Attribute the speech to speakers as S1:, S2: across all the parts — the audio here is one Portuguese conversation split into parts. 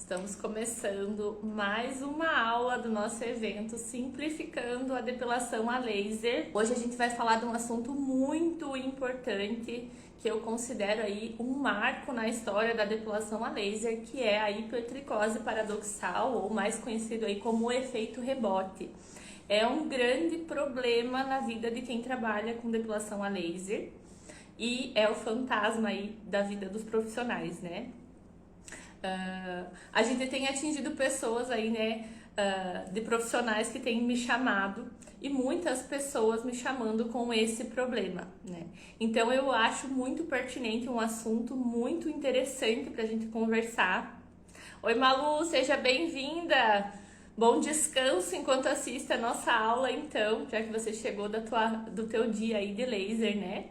S1: Estamos começando mais uma aula do nosso evento Simplificando a Depilação a Laser. Hoje a gente vai falar de um assunto muito importante que eu considero aí um marco na história da depilação a laser, que é a hipertricose paradoxal, ou mais conhecido aí como o efeito rebote. É um grande problema na vida de quem trabalha com depilação a laser e é o fantasma aí da vida dos profissionais, né? A gente tem atingido pessoas aí, né, de profissionais que têm me chamado e muitas pessoas me chamando com esse problema, né? Então eu acho muito pertinente, um assunto muito interessante pra gente conversar. Oi Malu, seja bem-vinda! Bom descanso enquanto assiste a nossa aula então, já que você chegou do teu dia aí de laser, né?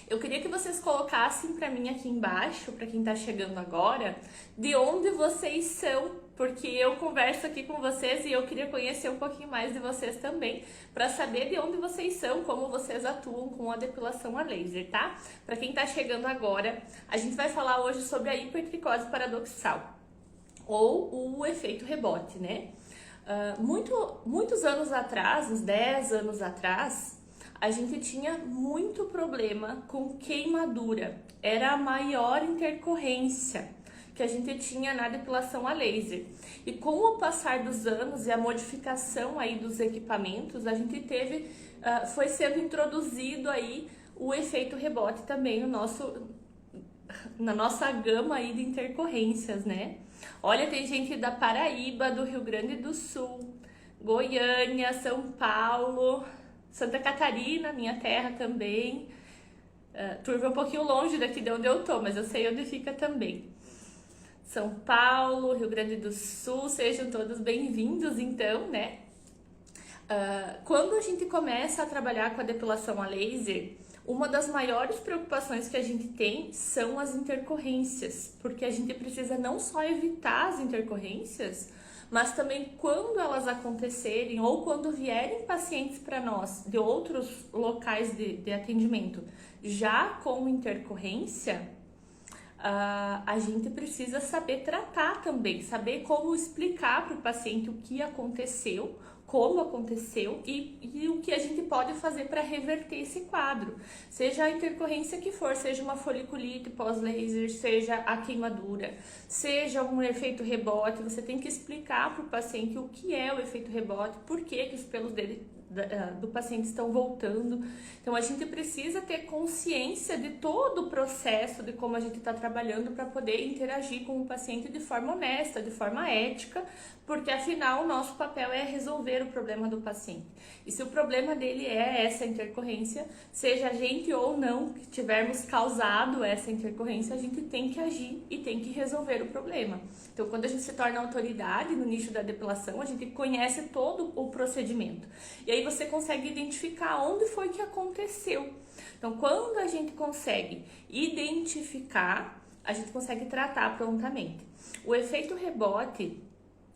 S1: Eu queria que vocês colocassem para mim aqui embaixo, para quem está chegando agora, de onde vocês são, porque eu converso aqui com vocês e eu queria conhecer um pouquinho mais de vocês também, para saber de onde vocês são, como vocês atuam com a depilação a laser, tá? Para quem está chegando agora, a gente vai falar hoje sobre a hipertricose paradoxal, ou o efeito rebote, né? Muitos anos atrás, uns 10 anos atrás, a gente tinha muito problema com queimadura. Era a maior intercorrência que a gente tinha na depilação a laser. E com o passar dos anos e a modificação aí dos equipamentos, a gente teve, foi sendo introduzido aí o efeito rebote também na nossa gama aí de intercorrências, né? Olha, tem gente da Paraíba, do Rio Grande do Sul, Goiânia, São Paulo, Santa Catarina, minha terra também. Turva um pouquinho longe daqui de onde eu tô, mas eu sei onde fica também. São Paulo, Rio Grande do Sul, sejam todos bem-vindos então, né? Quando a gente começa a trabalhar com a depilação a laser, uma das maiores preocupações que a gente tem são as intercorrências, porque a gente precisa não só evitar as intercorrências, mas também quando elas acontecerem ou quando vierem pacientes para nós de outros locais de atendimento já com intercorrência, a gente precisa saber tratar também, saber como explicar para o paciente o que aconteceu, como aconteceu e o que a gente pode fazer para reverter esse quadro. Seja a intercorrência que for, seja uma foliculite pós-laser, seja a queimadura, seja um efeito rebote, você tem que explicar para o paciente o que é o efeito rebote, por que os pelos do paciente estão voltando. Então a gente precisa ter consciência de todo o processo, de como a gente está trabalhando para poder interagir com o paciente de forma honesta, de forma ética, porque afinal o nosso papel é resolver o problema do paciente. E se o problema dele é essa intercorrência, seja a gente ou não que tivermos causado essa intercorrência, a gente tem que agir e tem que resolver o problema. Então quando a gente se torna autoridade no nicho da depilação, a gente conhece todo o procedimento. E aí você consegue identificar onde foi que aconteceu. Então quando a gente consegue identificar, a gente consegue tratar prontamente. O efeito rebote,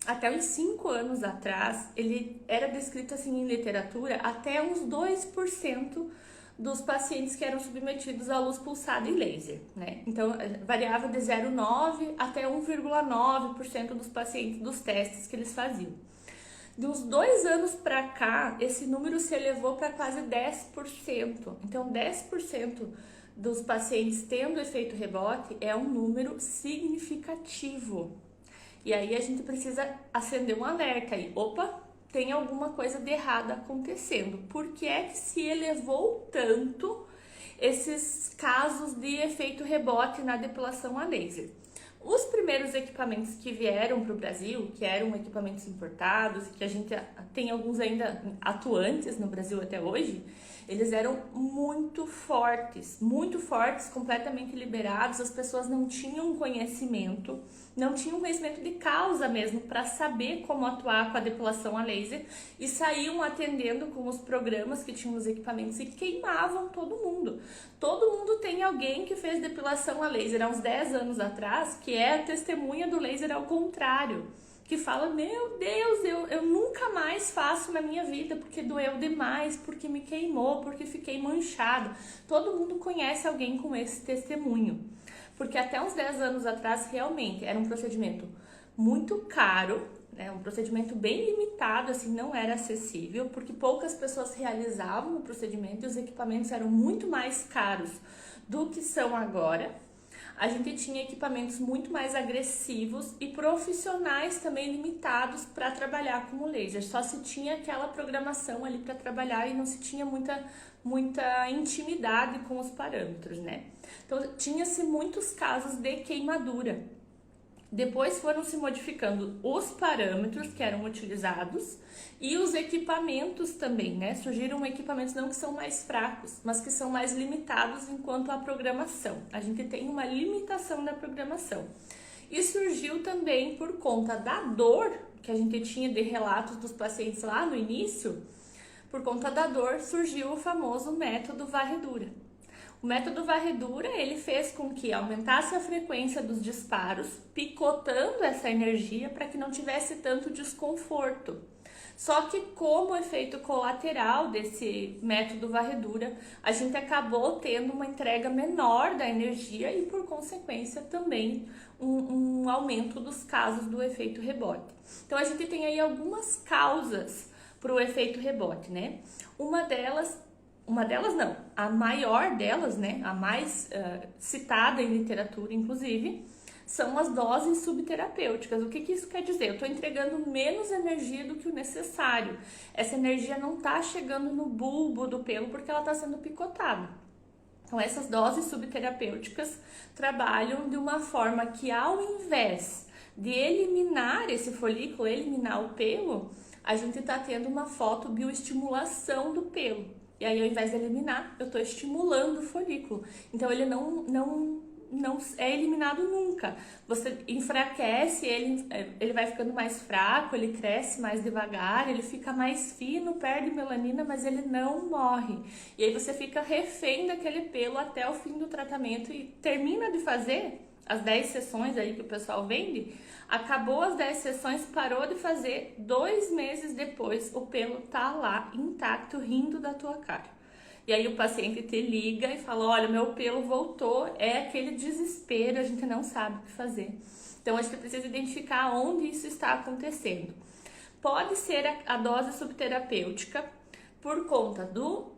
S1: até uns 5 anos atrás, ele era descrito assim em literatura até uns 2% dos pacientes que eram submetidos à luz pulsada e laser, né? Então, variava de 0,9% até 1,9% dos pacientes dos testes que eles faziam. De uns 2 anos para cá, esse número se elevou para quase 10%. Então, 10% dos pacientes tendo efeito rebote é um número significativo. E aí a gente precisa acender um alerta aí. Opa, tem alguma coisa de errado acontecendo. Por que é que se elevou tanto esses casos de efeito rebote na depilação a laser? Os primeiros equipamentos que vieram para o Brasil, que eram equipamentos importados, que a gente tem alguns ainda atuantes no Brasil até hoje, eles eram muito fortes, completamente liberados, as pessoas não tinham conhecimento de causa mesmo para saber como atuar com a depilação a laser e saíam atendendo com os programas que tinham nos equipamentos e queimavam todo mundo. Todo mundo tem alguém que fez depilação a laser há uns 10 anos atrás, que é a testemunha do laser ao contrário, que fala, meu Deus, eu nunca mais faço na minha vida, porque doeu demais, porque me queimou, porque fiquei manchado. Todo mundo conhece alguém com esse testemunho. Porque até uns 10 anos atrás, realmente, era um procedimento muito caro, né? Um procedimento bem limitado, assim, não era acessível, porque poucas pessoas realizavam o procedimento e os equipamentos eram muito mais caros do que são agora. A gente tinha equipamentos muito mais agressivos e profissionais também limitados para trabalhar com o laser. Só se tinha aquela programação ali para trabalhar e não se tinha muita intimidade com os parâmetros, né? Então, tinha-se muitos casos de queimadura. Depois foram se modificando os parâmetros que eram utilizados e os equipamentos também, né? Surgiram equipamentos não que são mais fracos, mas que são mais limitados enquanto à programação. A gente tem uma limitação da programação. E surgiu também por conta da dor que a gente tinha de relatos dos pacientes lá no início, por conta da dor surgiu o famoso método varredura. O método varredura, ele fez com que aumentasse a frequência dos disparos, picotando essa energia para que não tivesse tanto desconforto. Só que como efeito colateral desse método varredura, a gente acabou tendo uma entrega menor da energia e, por consequência, também um aumento dos casos do efeito rebote. Então, a gente tem aí algumas causas para o efeito rebote, né? Uma delas não, a maior delas, né, a mais citada em literatura, inclusive, são as doses subterapêuticas. O que isso quer dizer? Eu estou entregando menos energia do que o necessário. Essa energia não está chegando no bulbo do pelo porque ela está sendo picotada. Então, essas doses subterapêuticas trabalham de uma forma que, ao invés de eliminar esse folículo, eliminar o pelo, a gente está tendo uma fotobioestimulação do pelo. E aí, ao invés de eliminar, eu estou estimulando o folículo. Então, ele não é eliminado nunca. Você enfraquece ele vai ficando mais fraco, ele cresce mais devagar, ele fica mais fino, perde melanina, mas ele não morre. E aí você fica refém daquele pelo até o fim do tratamento e termina de fazer as 10 sessões aí que o pessoal vende, acabou as 10 sessões, parou de fazer, 2 meses depois o pelo tá lá intacto, rindo da tua cara. E aí o paciente te liga e fala, olha, meu pelo voltou, é aquele desespero, a gente não sabe o que fazer. Então a gente precisa identificar onde isso está acontecendo. Pode ser a dose subterapêutica, por conta do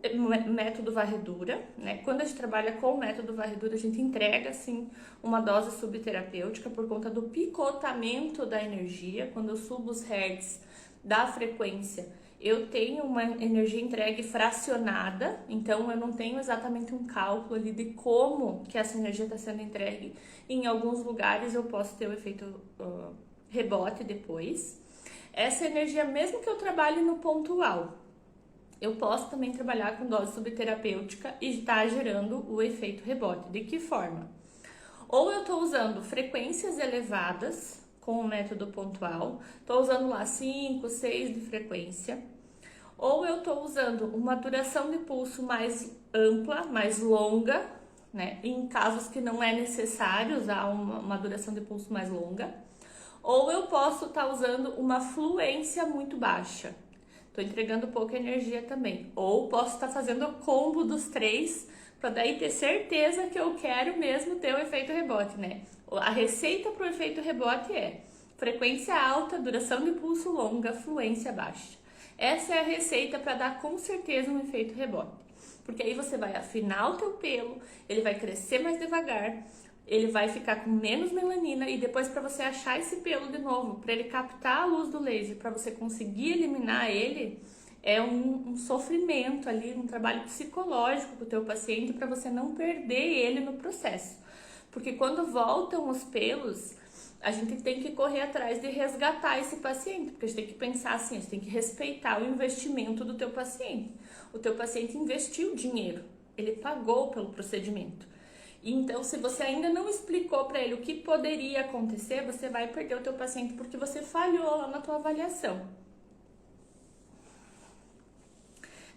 S1: método varredura, né? Quando a gente trabalha com o método varredura, a gente entrega, assim, uma dose subterapêutica por conta do picotamento da energia. Quando eu subo os hertz da frequência, eu tenho uma energia entregue fracionada, então eu não tenho exatamente um cálculo ali de como que essa energia está sendo entregue. Em alguns lugares eu posso ter o efeito rebote depois. Essa energia, mesmo que eu trabalhe no pontual, eu posso também trabalhar com dose subterapêutica e estar gerando o efeito rebote. De que forma? Ou eu estou usando frequências elevadas com o método pontual, estou usando lá 5, 6 de frequência, ou eu estou usando uma duração de pulso mais ampla, mais longa, né? Em casos que não é necessário usar uma duração de pulso mais longa, ou eu posso estar usando uma fluência muito baixa. Estou entregando pouca energia também. Ou posso estar fazendo o combo dos 3 para daí ter certeza que eu quero mesmo ter o efeito rebote, né? A receita para o efeito rebote é frequência alta, duração de pulso longa, fluência baixa. Essa é a receita para dar com certeza um efeito rebote. Porque aí você vai afinar o teu pelo, ele vai crescer mais devagar, ele vai ficar com menos melanina e depois para você achar esse pelo de novo, para ele captar a luz do laser, para você conseguir eliminar ele, é um sofrimento ali, um trabalho psicológico com o teu paciente para você não perder ele no processo. Porque quando voltam os pelos, a gente tem que correr atrás de resgatar esse paciente, porque a gente tem que pensar assim, a gente tem que respeitar o investimento do teu paciente. O teu paciente investiu dinheiro, ele pagou pelo procedimento. Então, se você ainda não explicou para ele o que poderia acontecer, você vai perder o teu paciente porque você falhou lá na tua avaliação.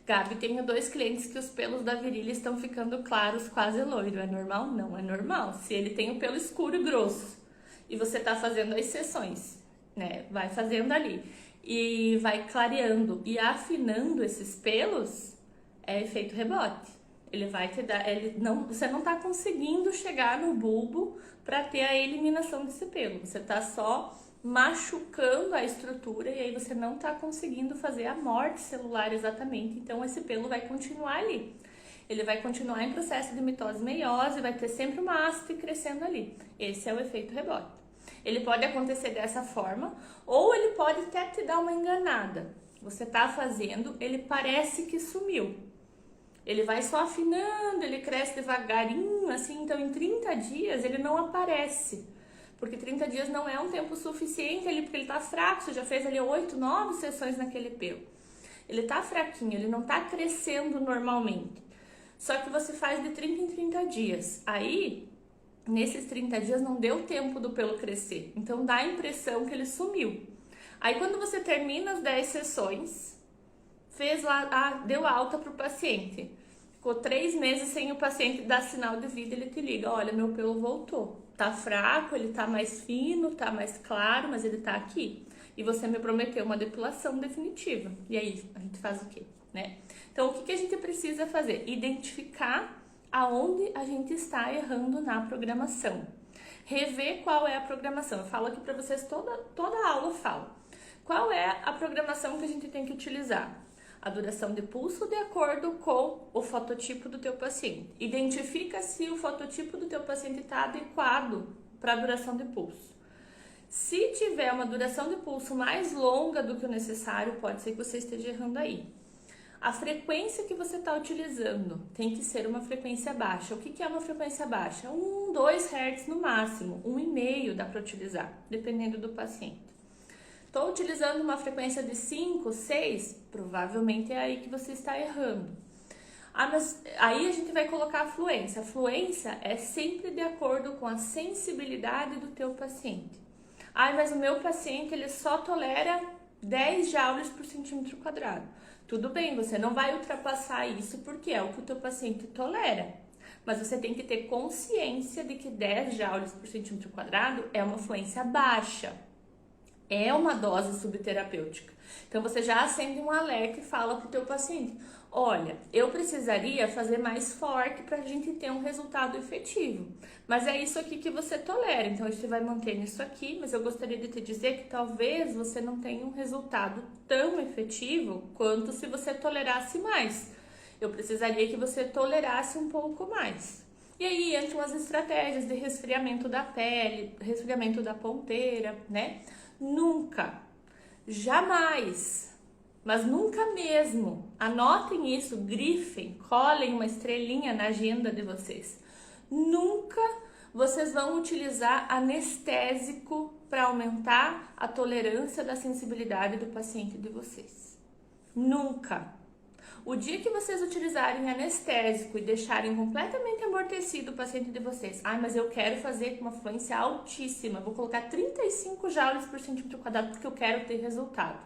S1: Gabi, tenho 2 clientes que os pelos da virilha estão ficando claros, quase loiro. É normal? Não é normal. Se ele tem o pelo escuro e grosso e você tá fazendo as sessões, né? Vai fazendo ali e vai clareando e afinando esses pelos, é efeito rebote. Ele vai te dar, você não tá conseguindo chegar no bulbo para ter a eliminação desse pelo. Você tá só machucando a estrutura e aí você não está conseguindo fazer a morte celular exatamente, então esse pelo vai continuar ali. Ele vai continuar em processo de mitose e meiose, vai ter sempre uma haste crescendo ali. Esse é o efeito rebote. Ele pode acontecer dessa forma, ou ele pode até te dar uma enganada. Você está fazendo, ele parece que sumiu. Ele vai só afinando, ele cresce devagarinho, assim, então em 30 dias ele não aparece. Porque 30 dias não é um tempo suficiente ali, porque ele tá fraco, você já fez ali 8, 9 sessões naquele pelo. Ele tá fraquinho, ele não tá crescendo normalmente. Só que você faz de 30 em 30 dias. Aí, nesses 30 dias não deu tempo do pelo crescer. Então dá a impressão que ele sumiu. Aí quando você termina as 10 sessões, fez lá, deu alta pro paciente. Ficou 3 meses sem o paciente dar sinal de vida, ele te liga, olha, meu pelo voltou. Tá fraco, ele tá mais fino, tá mais claro, mas ele tá aqui. E você me prometeu uma depilação definitiva. E aí, a gente faz o quê, né? Então, o que a gente precisa fazer? Identificar aonde a gente está errando na programação. Rever qual é a programação. Eu falo aqui para vocês, toda a aula eu falo. Qual é a programação que a gente tem que utilizar? A duração de pulso de acordo com o fototipo do teu paciente. Identifica se o fototipo do teu paciente está adequado para a duração de pulso. Se tiver uma duração de pulso mais longa do que o necessário, pode ser que você esteja errando aí. A frequência que você está utilizando tem que ser uma frequência baixa. O que é uma frequência baixa? 1, 2 Hz no máximo, 1,5 dá para utilizar, dependendo do paciente. Estou utilizando uma frequência de 5, 6, provavelmente é aí que você está errando. Mas aí a gente vai colocar a fluência. A fluência é sempre de acordo com a sensibilidade do teu paciente. Mas o meu paciente ele só tolera 10 joules por centímetro quadrado. Tudo bem, você não vai ultrapassar isso porque é o que o teu paciente tolera. Mas você tem que ter consciência de que 10 joules por centímetro quadrado é uma fluência baixa. É uma dose subterapêutica. Então você já acende um alerta e fala para o teu paciente, olha, eu precisaria fazer mais forte para a gente ter um resultado efetivo. Mas é isso aqui que você tolera, então você vai manter isso aqui, mas eu gostaria de te dizer que talvez você não tenha um resultado tão efetivo quanto se você tolerasse mais. Eu precisaria que você tolerasse um pouco mais. E aí entram as estratégias de resfriamento da pele, resfriamento da ponteira, né? Nunca, jamais, mas nunca mesmo, anotem isso, grifem, colhem uma estrelinha na agenda de vocês. Nunca vocês vão utilizar anestésico para aumentar a tolerância da sensibilidade do paciente de vocês. Nunca. O dia que vocês utilizarem anestésico e deixarem completamente amortecido o paciente de vocês, mas eu quero fazer com uma fluência altíssima, vou colocar 35 joules por centímetro quadrado porque eu quero ter resultado.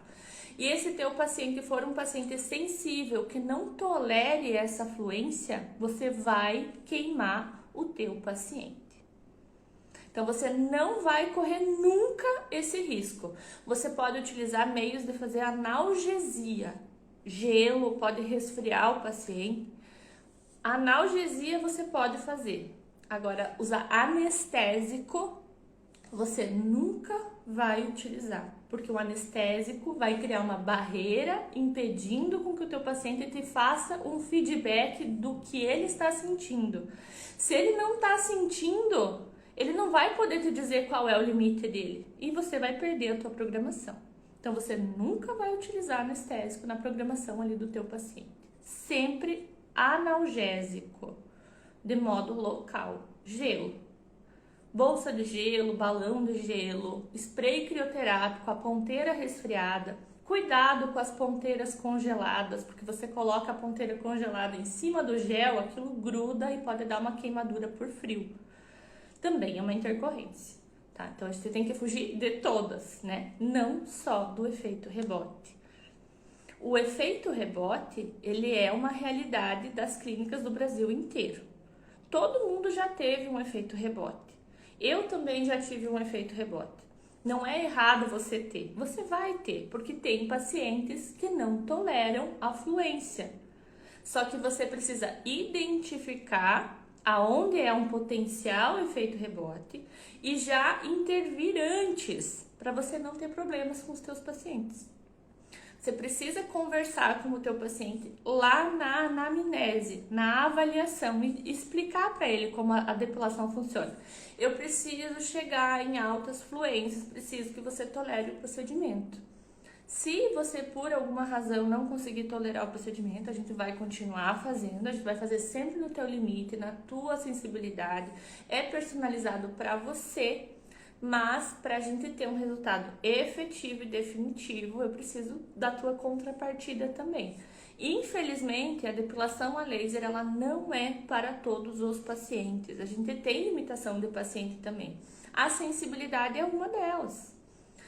S1: E esse teu paciente for um paciente sensível que não tolere essa fluência, você vai queimar o teu paciente. Então você não vai correr nunca esse risco. Você pode utilizar meios de fazer analgesia. Gelo pode resfriar o paciente. Analgesia você pode fazer. Agora, usar anestésico você nunca vai utilizar, porque o anestésico vai criar uma barreira impedindo com que o teu paciente te faça um feedback do que ele está sentindo. Se ele não está sentindo, ele não vai poder te dizer qual é o limite dele e você vai perder a tua programação. Então, você nunca vai utilizar anestésico na programação ali do teu paciente. Sempre analgésico, de modo local. Gelo. Bolsa de gelo, balão de gelo, spray crioterápico, a ponteira resfriada. Cuidado com as ponteiras congeladas, porque você coloca a ponteira congelada em cima do gel, aquilo gruda e pode dar uma queimadura por frio. Também é uma intercorrência. Tá? Então, você tem que fugir de todas, né? Não só do efeito rebote. O efeito rebote, ele é uma realidade das clínicas do Brasil inteiro. Todo mundo já teve um efeito rebote. Eu também já tive um efeito rebote. Não é errado você ter. Você vai ter, porque tem pacientes que não toleram a fluência. Só que você precisa identificar aonde é um potencial efeito rebote e já intervir antes para você não ter problemas com os teus pacientes. Você precisa conversar com o teu paciente lá na anamnese, na avaliação, e explicar para ele como a depilação funciona. Eu preciso chegar em altas fluências, preciso que você tolere o procedimento. Se você, por alguma razão, não conseguir tolerar o procedimento, a gente vai continuar fazendo, a gente vai fazer sempre no teu limite, na tua sensibilidade, é personalizado para você. Mas para a gente ter um resultado efetivo e definitivo, eu preciso da tua contrapartida também. Infelizmente, a depilação a laser ela não é para todos os pacientes. A gente tem limitação de paciente também. A sensibilidade é uma delas.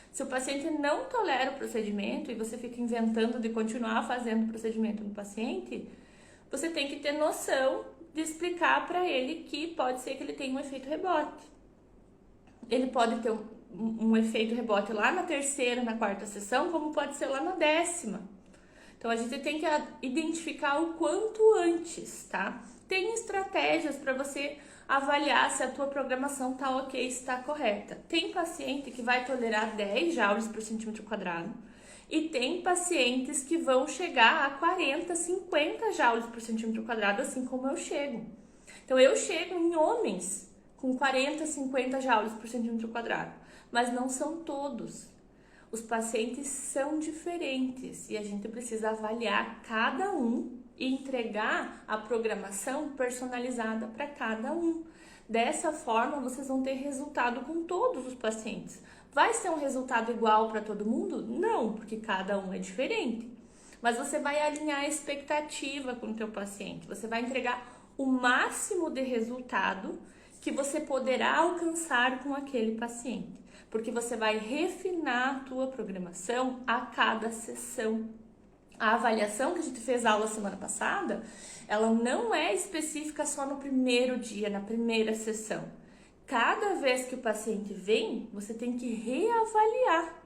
S1: Se o paciente não tolera o procedimento e você fica inventando de continuar fazendo o procedimento no paciente, você tem que ter noção de explicar para ele que pode ser que ele tenha um efeito rebote. Ele pode ter um efeito rebote lá na terceira, na quarta sessão, como pode ser lá na 10ª. Então, a gente tem que identificar o quanto antes, tá? Tem estratégias para você avaliar se a tua programação tá ok, está correta. Tem paciente que vai tolerar 10 joules por centímetro quadrado e tem pacientes que vão chegar a 40, 50 joules por centímetro quadrado, assim como eu chego. Então, eu chego em homens com 40, 50 joules por centímetro quadrado, mas não são todos. Os pacientes são diferentes e a gente precisa avaliar cada um e entregar a programação personalizada para cada um. Dessa forma, vocês vão ter resultado com todos os pacientes. Vai ser um resultado igual para todo mundo? Não, porque cada um é diferente. Mas você vai alinhar a expectativa com o teu paciente. Você vai entregar o máximo de resultado que você poderá alcançar com aquele paciente, porque você vai refinar a tua programação a cada sessão. A avaliação que a gente fez aula semana passada, ela não é específica só no primeiro dia, na primeira sessão. Cada vez que o paciente vem, você tem que reavaliar,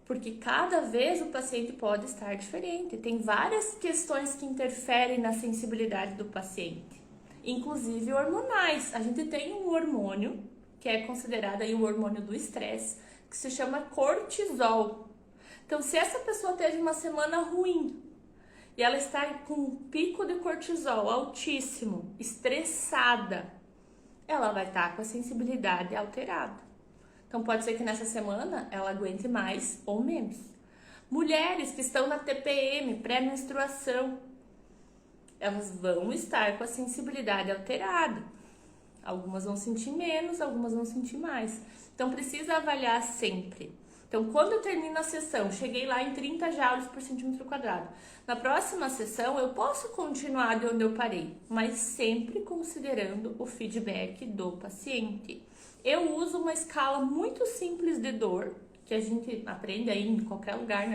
S1: porque cada vez o paciente pode estar diferente. Tem várias questões que interferem na sensibilidade do paciente, inclusive hormonais. A gente tem um hormônio que é considerado aí o hormônio do estresse, que se chama cortisol. Então, se essa pessoa teve uma semana ruim e ela está com um pico de cortisol altíssimo, estressada, ela vai estar com a sensibilidade alterada. Então, pode ser que nessa semana ela aguente mais ou menos. Mulheres que estão na TPM, pré-menstruação, elas vão estar com a sensibilidade alterada. Algumas vão sentir menos, algumas vão sentir mais. Então, precisa avaliar sempre. Então, quando eu termino a sessão, cheguei lá em 30 joules por centímetro quadrado. Na próxima sessão, eu posso continuar de onde eu parei, mas sempre considerando o feedback do paciente. Eu uso uma escala muito simples de dor, que a gente aprende aí em qualquer lugar.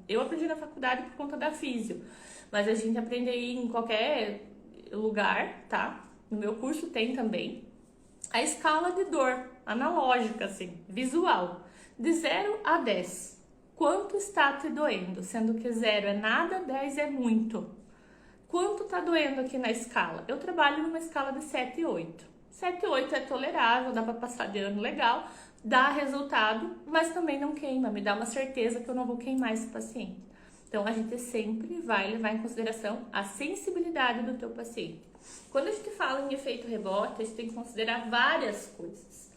S1: Eu aprendi na faculdade por conta da físio, mas a gente aprende aí em qualquer lugar, tá? No meu curso tem também a escala de dor, analógica, assim, visual, de 0 a 10. Quanto está te doendo? Sendo que 0 é nada, 10 é muito. Quanto tá doendo aqui na escala? Eu trabalho numa escala de 7 e 8. 7 e 8 é tolerável, dá para passar de ano legal, dá resultado, mas também não queima, me dá uma certeza que eu não vou queimar esse paciente. Então, a gente sempre vai levar em consideração a sensibilidade do teu paciente. Quando a gente fala em efeito rebote, a gente tem que considerar várias coisas.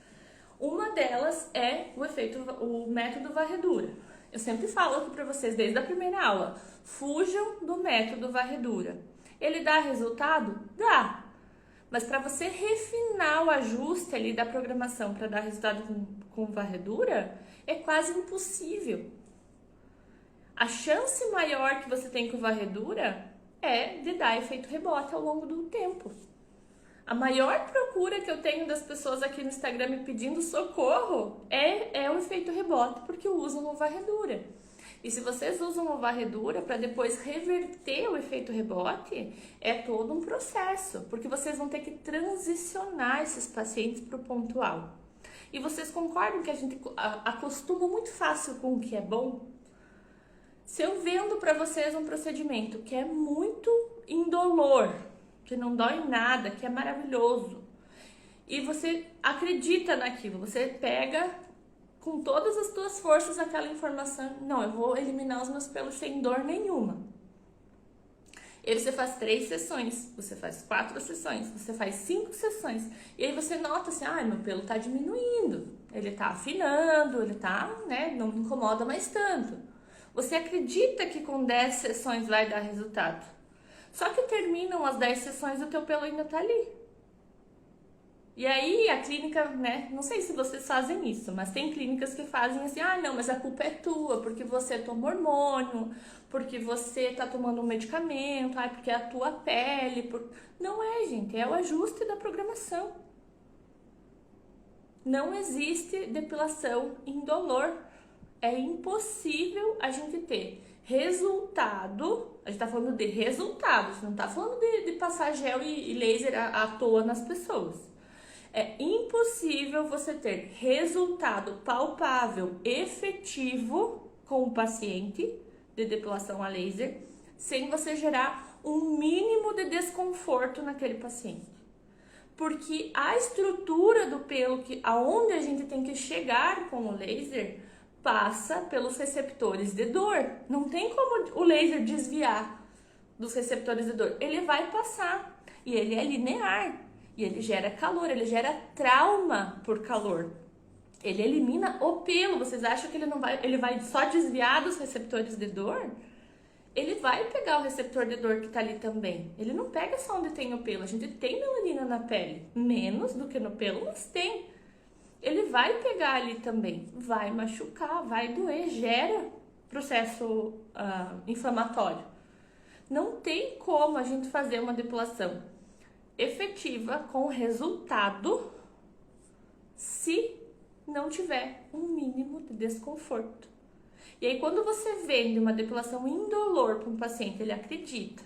S1: Uma delas é o método varredura. Eu sempre falo aqui para vocês desde a primeira aula, fujam do método varredura. Ele dá resultado? Dá. Mas para você refinar o ajuste ali da programação para dar resultado com varredura, é quase impossível. A chance maior que você tem com varredura é de dar efeito rebote ao longo do tempo. A maior procura que eu tenho das pessoas aqui no Instagram me pedindo socorro é o efeito rebote, porque usam o varredura. E se vocês usam o varredura para depois reverter o efeito rebote, é todo um processo, porque vocês vão ter que transicionar esses pacientes para o pontual. E vocês concordam que a gente acostuma muito fácil com o que é bom? Se eu vendo para vocês um procedimento que é muito indolor, que não dói nada, que é maravilhoso, e você acredita naquilo, você pega com todas as tuas forças aquela informação. Não, eu vou eliminar os meus pelos sem dor nenhuma. E aí você faz 3 sessões, você faz 4 sessões, você faz 5 sessões. E aí você nota assim, meu pelo tá diminuindo, ele tá afinando, ele tá, né, não me incomoda mais tanto. Você acredita que com 10 sessões vai dar resultado. Só que terminam as 10 sessões e o teu pelo ainda tá ali. E aí a clínica, né, não sei se vocês fazem isso, mas tem clínicas que fazem assim, não, mas a culpa é tua, porque você toma hormônio, porque você tá tomando um medicamento, porque é a tua pele. Não é, gente, é o ajuste da programação. Não existe depilação indolor. É impossível a gente ter resultado. A gente tá falando de resultado, a gente não tá falando de passar gel e laser à toa nas pessoas. É impossível você ter resultado palpável, efetivo com o paciente de depilação a laser, sem você gerar um mínimo de desconforto naquele paciente. Porque a estrutura do pelo, aonde a gente tem que chegar com o laser, passa pelos receptores de dor. Não tem como o laser desviar dos receptores de dor. Ele vai passar e ele é linear. E ele gera calor, ele gera trauma por calor. Ele elimina o pelo. Vocês acham que ele vai só desviar dos receptores de dor? Ele vai pegar o receptor de dor que tá ali também. Ele não pega só onde tem o pelo. A gente tem melanina na pele. Menos do que no pelo, mas tem. Ele vai pegar ali também. Vai machucar, vai doer, gera processo inflamatório. Não tem como a gente fazer uma depilação efetiva com resultado se não tiver um mínimo de desconforto. E aí quando você vende uma depilação indolor para um paciente, ele acredita.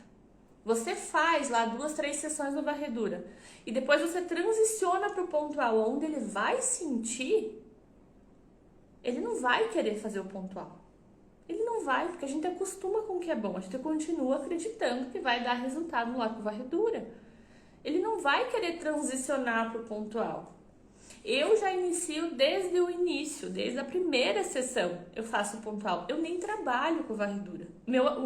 S1: Você faz lá 2, 3 sessões de varredura e depois você transiciona para o pontual onde ele vai sentir, ele não vai querer fazer o pontual. Ele não vai, porque a gente acostuma com o que é bom, a gente continua acreditando que vai dar resultado lá com varredura. Ele não vai querer transicionar para o pontual. Eu já inicio desde o início, desde a primeira sessão eu faço o pontual. Eu nem trabalho com varredura.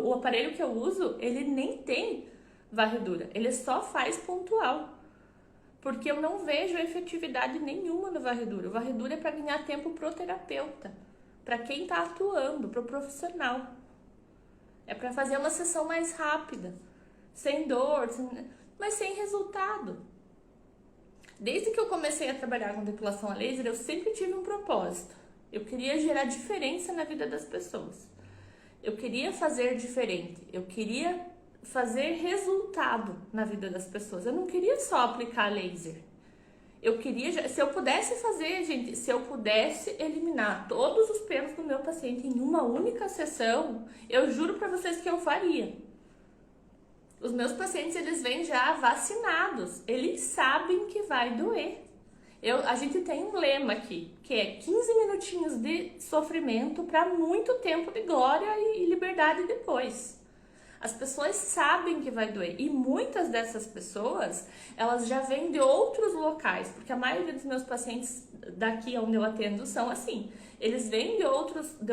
S1: O aparelho que eu uso, ele nem tem varredura. Ele só faz pontual. Porque eu não vejo efetividade nenhuma no varredura. O varredura é para ganhar tempo pro terapeuta, para quem está atuando, pro profissional. É para fazer uma sessão mais rápida, sem dor, mas sem resultado. Desde que eu comecei a trabalhar com depilação a laser, eu sempre tive um propósito. Eu queria gerar diferença na vida das pessoas. Eu queria fazer diferente. Eu queria fazer resultado na vida das pessoas. Eu não queria só aplicar laser. Eu queria, se eu pudesse fazer, gente, se eu pudesse eliminar todos os pelos do meu paciente em uma única sessão, eu juro pra vocês que eu faria. Os meus pacientes, eles vêm já vacinados. Eles sabem que vai doer. A gente tem um lema aqui, que é 15 minutinhos de sofrimento para muito tempo de glória e liberdade depois. As pessoas sabem que vai doer. E muitas dessas pessoas, elas já vêm de outros locais. Porque a maioria dos meus pacientes daqui onde eu atendo são assim. Eles vêm de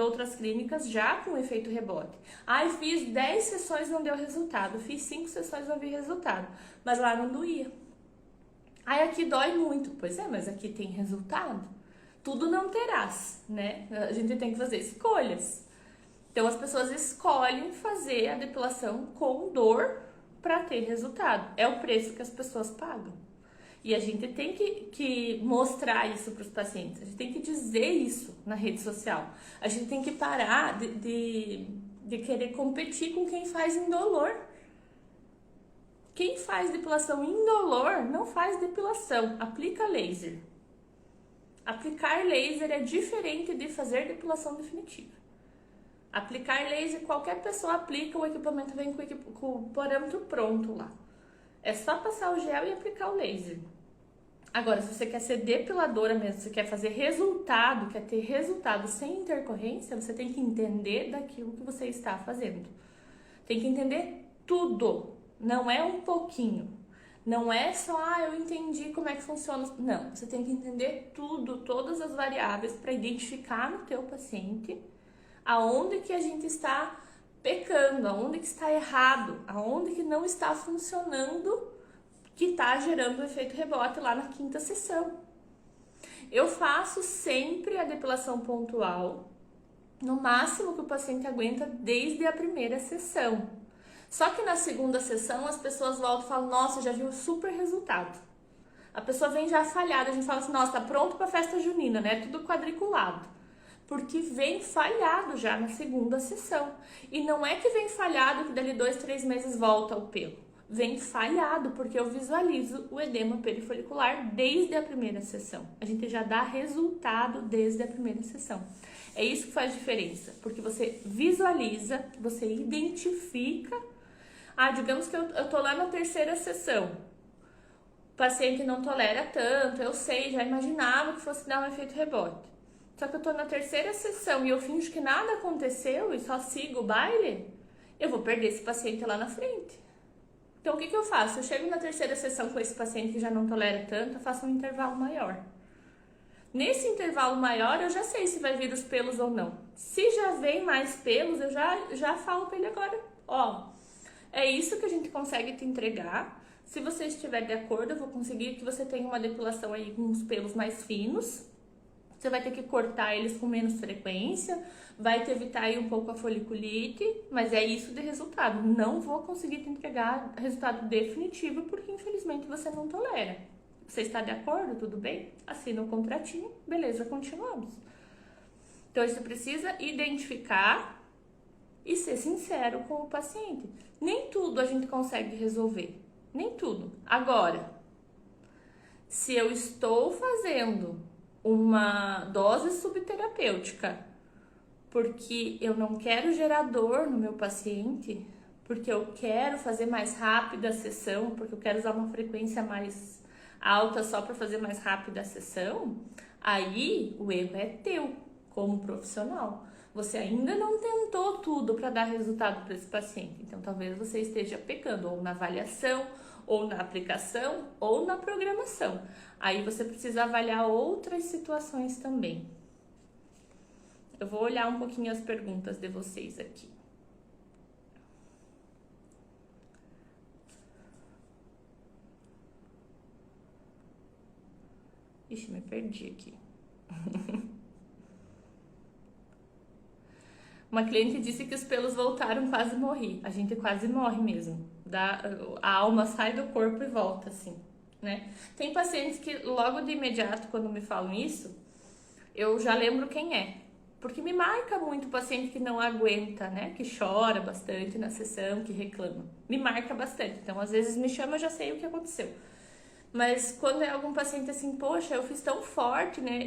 S1: outras clínicas já com efeito rebote. Eu fiz 10 sessões e não deu resultado. Fiz 5 sessões e não vi resultado. Mas lá não doía. Aqui dói muito. Pois é, mas aqui tem resultado. Tudo não terás, né? A gente tem que fazer escolhas. Então as pessoas escolhem fazer a depilação com dor para ter resultado. É o preço que as pessoas pagam. E a gente tem que mostrar isso para os pacientes. A gente tem que dizer isso na rede social. A gente tem que parar de querer competir com quem faz indolor. Quem faz depilação indolor não faz depilação, aplica laser. Aplicar laser é diferente de fazer depilação definitiva. Aplicar laser, qualquer pessoa aplica, o equipamento vem com o parâmetro pronto lá. É só passar o gel e aplicar o laser. Agora, se você quer ser depiladora mesmo, se quer fazer resultado, quer ter resultado sem intercorrência, você tem que entender daquilo que você está fazendo. Tem que entender tudo, não é um pouquinho. Não é só, eu entendi como é que funciona. Não, você tem que entender tudo, todas as variáveis para identificar no teu paciente aonde que a gente está pecando, aonde que está errado, aonde que não está funcionando, que está gerando o efeito rebote lá na 5ª sessão. Eu faço sempre a depilação pontual, no máximo que o paciente aguenta desde a primeira sessão. Só que na 2ª sessão as pessoas voltam e falam, nossa, já vi um super resultado. A pessoa vem já falhada, a gente fala assim, nossa, tá pronto para festa junina, né? Tudo quadriculado. Porque vem falhado já na 2ª sessão. E não é que vem falhado que dali 2, 3 meses volta o pelo. Vem falhado porque eu visualizo o edema perifolicular desde a primeira sessão. A gente já dá resultado desde a primeira sessão. É isso que faz diferença, porque você visualiza, você identifica. Digamos que eu tô lá na 3ª sessão. O paciente não tolera tanto, eu sei, já imaginava que fosse dar um efeito rebote. Só que eu tô na 3ª sessão e eu finjo que nada aconteceu e só sigo o baile, eu vou perder esse paciente lá na frente. Então, o que eu faço? Eu chego na 3ª sessão com esse paciente que já não tolera tanto, eu faço um intervalo maior. Nesse intervalo maior, eu já sei se vai vir os pelos ou não. Se já vem mais pelos, eu já falo pra ele agora, é isso que a gente consegue te entregar. Se você estiver de acordo, eu vou conseguir que você tenha uma depilação aí com os pelos mais finos. Você vai ter que cortar eles com menos frequência, vai te evitar aí um pouco a foliculite, mas é isso de resultado. Não vou conseguir te entregar resultado definitivo, porque infelizmente você não tolera. Você está de acordo? Tudo bem? Assina o contratinho, beleza, continuamos. Então, você precisa identificar e ser sincero com o paciente. Nem tudo a gente consegue resolver, nem tudo. Agora, se eu estou fazendo uma dose subterapêutica porque eu não quero gerar dor no meu paciente, porque eu quero fazer mais rápida a sessão, porque eu quero usar uma frequência mais alta só para fazer mais rápida a sessão, aí o erro é teu como profissional. Você ainda não tentou tudo para dar resultado para esse paciente, então talvez você esteja pecando ou na avaliação, ou na aplicação, ou na programação. Aí você precisa avaliar outras situações também. Eu vou olhar um pouquinho as perguntas de vocês aqui. Ixi, me perdi aqui. Uma cliente disse que os pelos voltaram, quase morri. A gente quase morre mesmo. A alma sai do corpo e volta, assim, né? Tem pacientes que logo de imediato, quando me falam isso, eu já lembro quem é. Porque me marca muito o paciente que não aguenta, né? Que chora bastante na sessão, que reclama. Me marca bastante. Então, às vezes me chama, eu já sei o que aconteceu. Mas quando é algum paciente assim, poxa, eu fiz tão forte, né?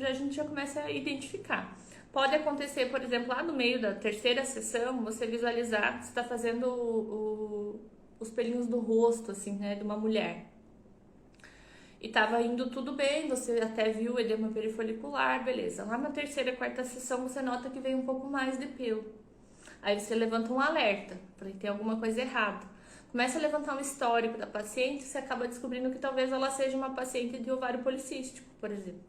S1: A gente já começa a identificar. Pode acontecer, por exemplo, lá no meio da 3ª sessão, você visualizar, você está fazendo os pelinhos do rosto, assim, né, de uma mulher. E tava indo tudo bem, você até viu o edema perifolicular, beleza. Lá na 3ª, 4ª sessão, você nota que vem um pouco mais de pelo. Aí você levanta um alerta, para ter alguma coisa errada. Começa a levantar um histórico da paciente, você acaba descobrindo que talvez ela seja uma paciente de ovário policístico, por exemplo.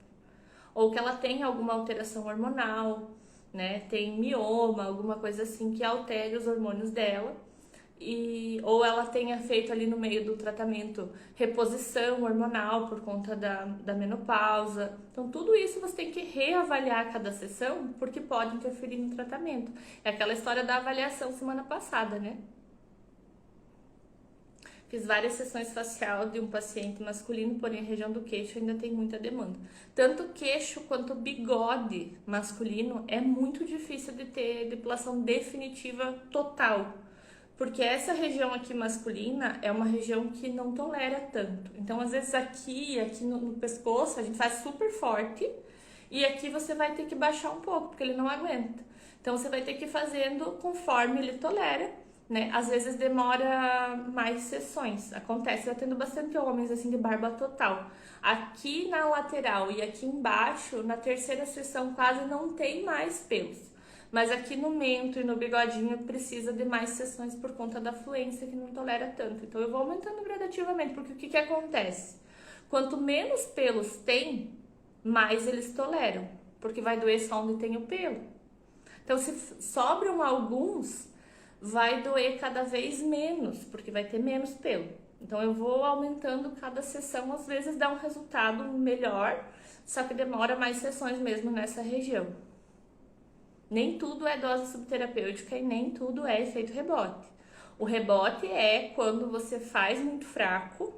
S1: Ou que ela tenha alguma alteração hormonal, né? Tem mioma, alguma coisa assim que altere os hormônios dela. Ou ela tenha feito ali no meio do tratamento reposição hormonal por conta da menopausa. Então, tudo isso você tem que reavaliar a cada sessão, porque pode interferir no tratamento. É aquela história da avaliação semana passada, né? Fiz várias sessões facial de um paciente masculino, porém a região do queixo ainda tem muita demanda. Tanto queixo quanto bigode masculino é muito difícil de ter depilação definitiva total. Porque essa região aqui masculina é uma região que não tolera tanto. Então, às vezes aqui no pescoço, a gente faz super forte e aqui você vai ter que baixar um pouco, porque ele não aguenta. Então, você vai ter que ir fazendo conforme ele tolera, né? Às vezes demora mais sessões. Acontece, eu atendo bastante homens assim de barba total. Aqui na lateral e aqui embaixo, na 3ª sessão, quase não tem mais pelos. Mas aqui no mento e no bigodinho precisa de mais sessões por conta da fluência que não tolera tanto. Então eu vou aumentando gradativamente, porque o que acontece? Quanto menos pelos tem, mais eles toleram, porque vai doer só onde tem o pelo. Então se sobram alguns, vai doer cada vez menos, porque vai ter menos pelo. Então eu vou aumentando cada sessão, às vezes dá um resultado melhor, só que demora mais sessões mesmo nessa região. Nem tudo é dose subterapêutica e nem tudo é efeito rebote. O rebote é quando você faz muito fraco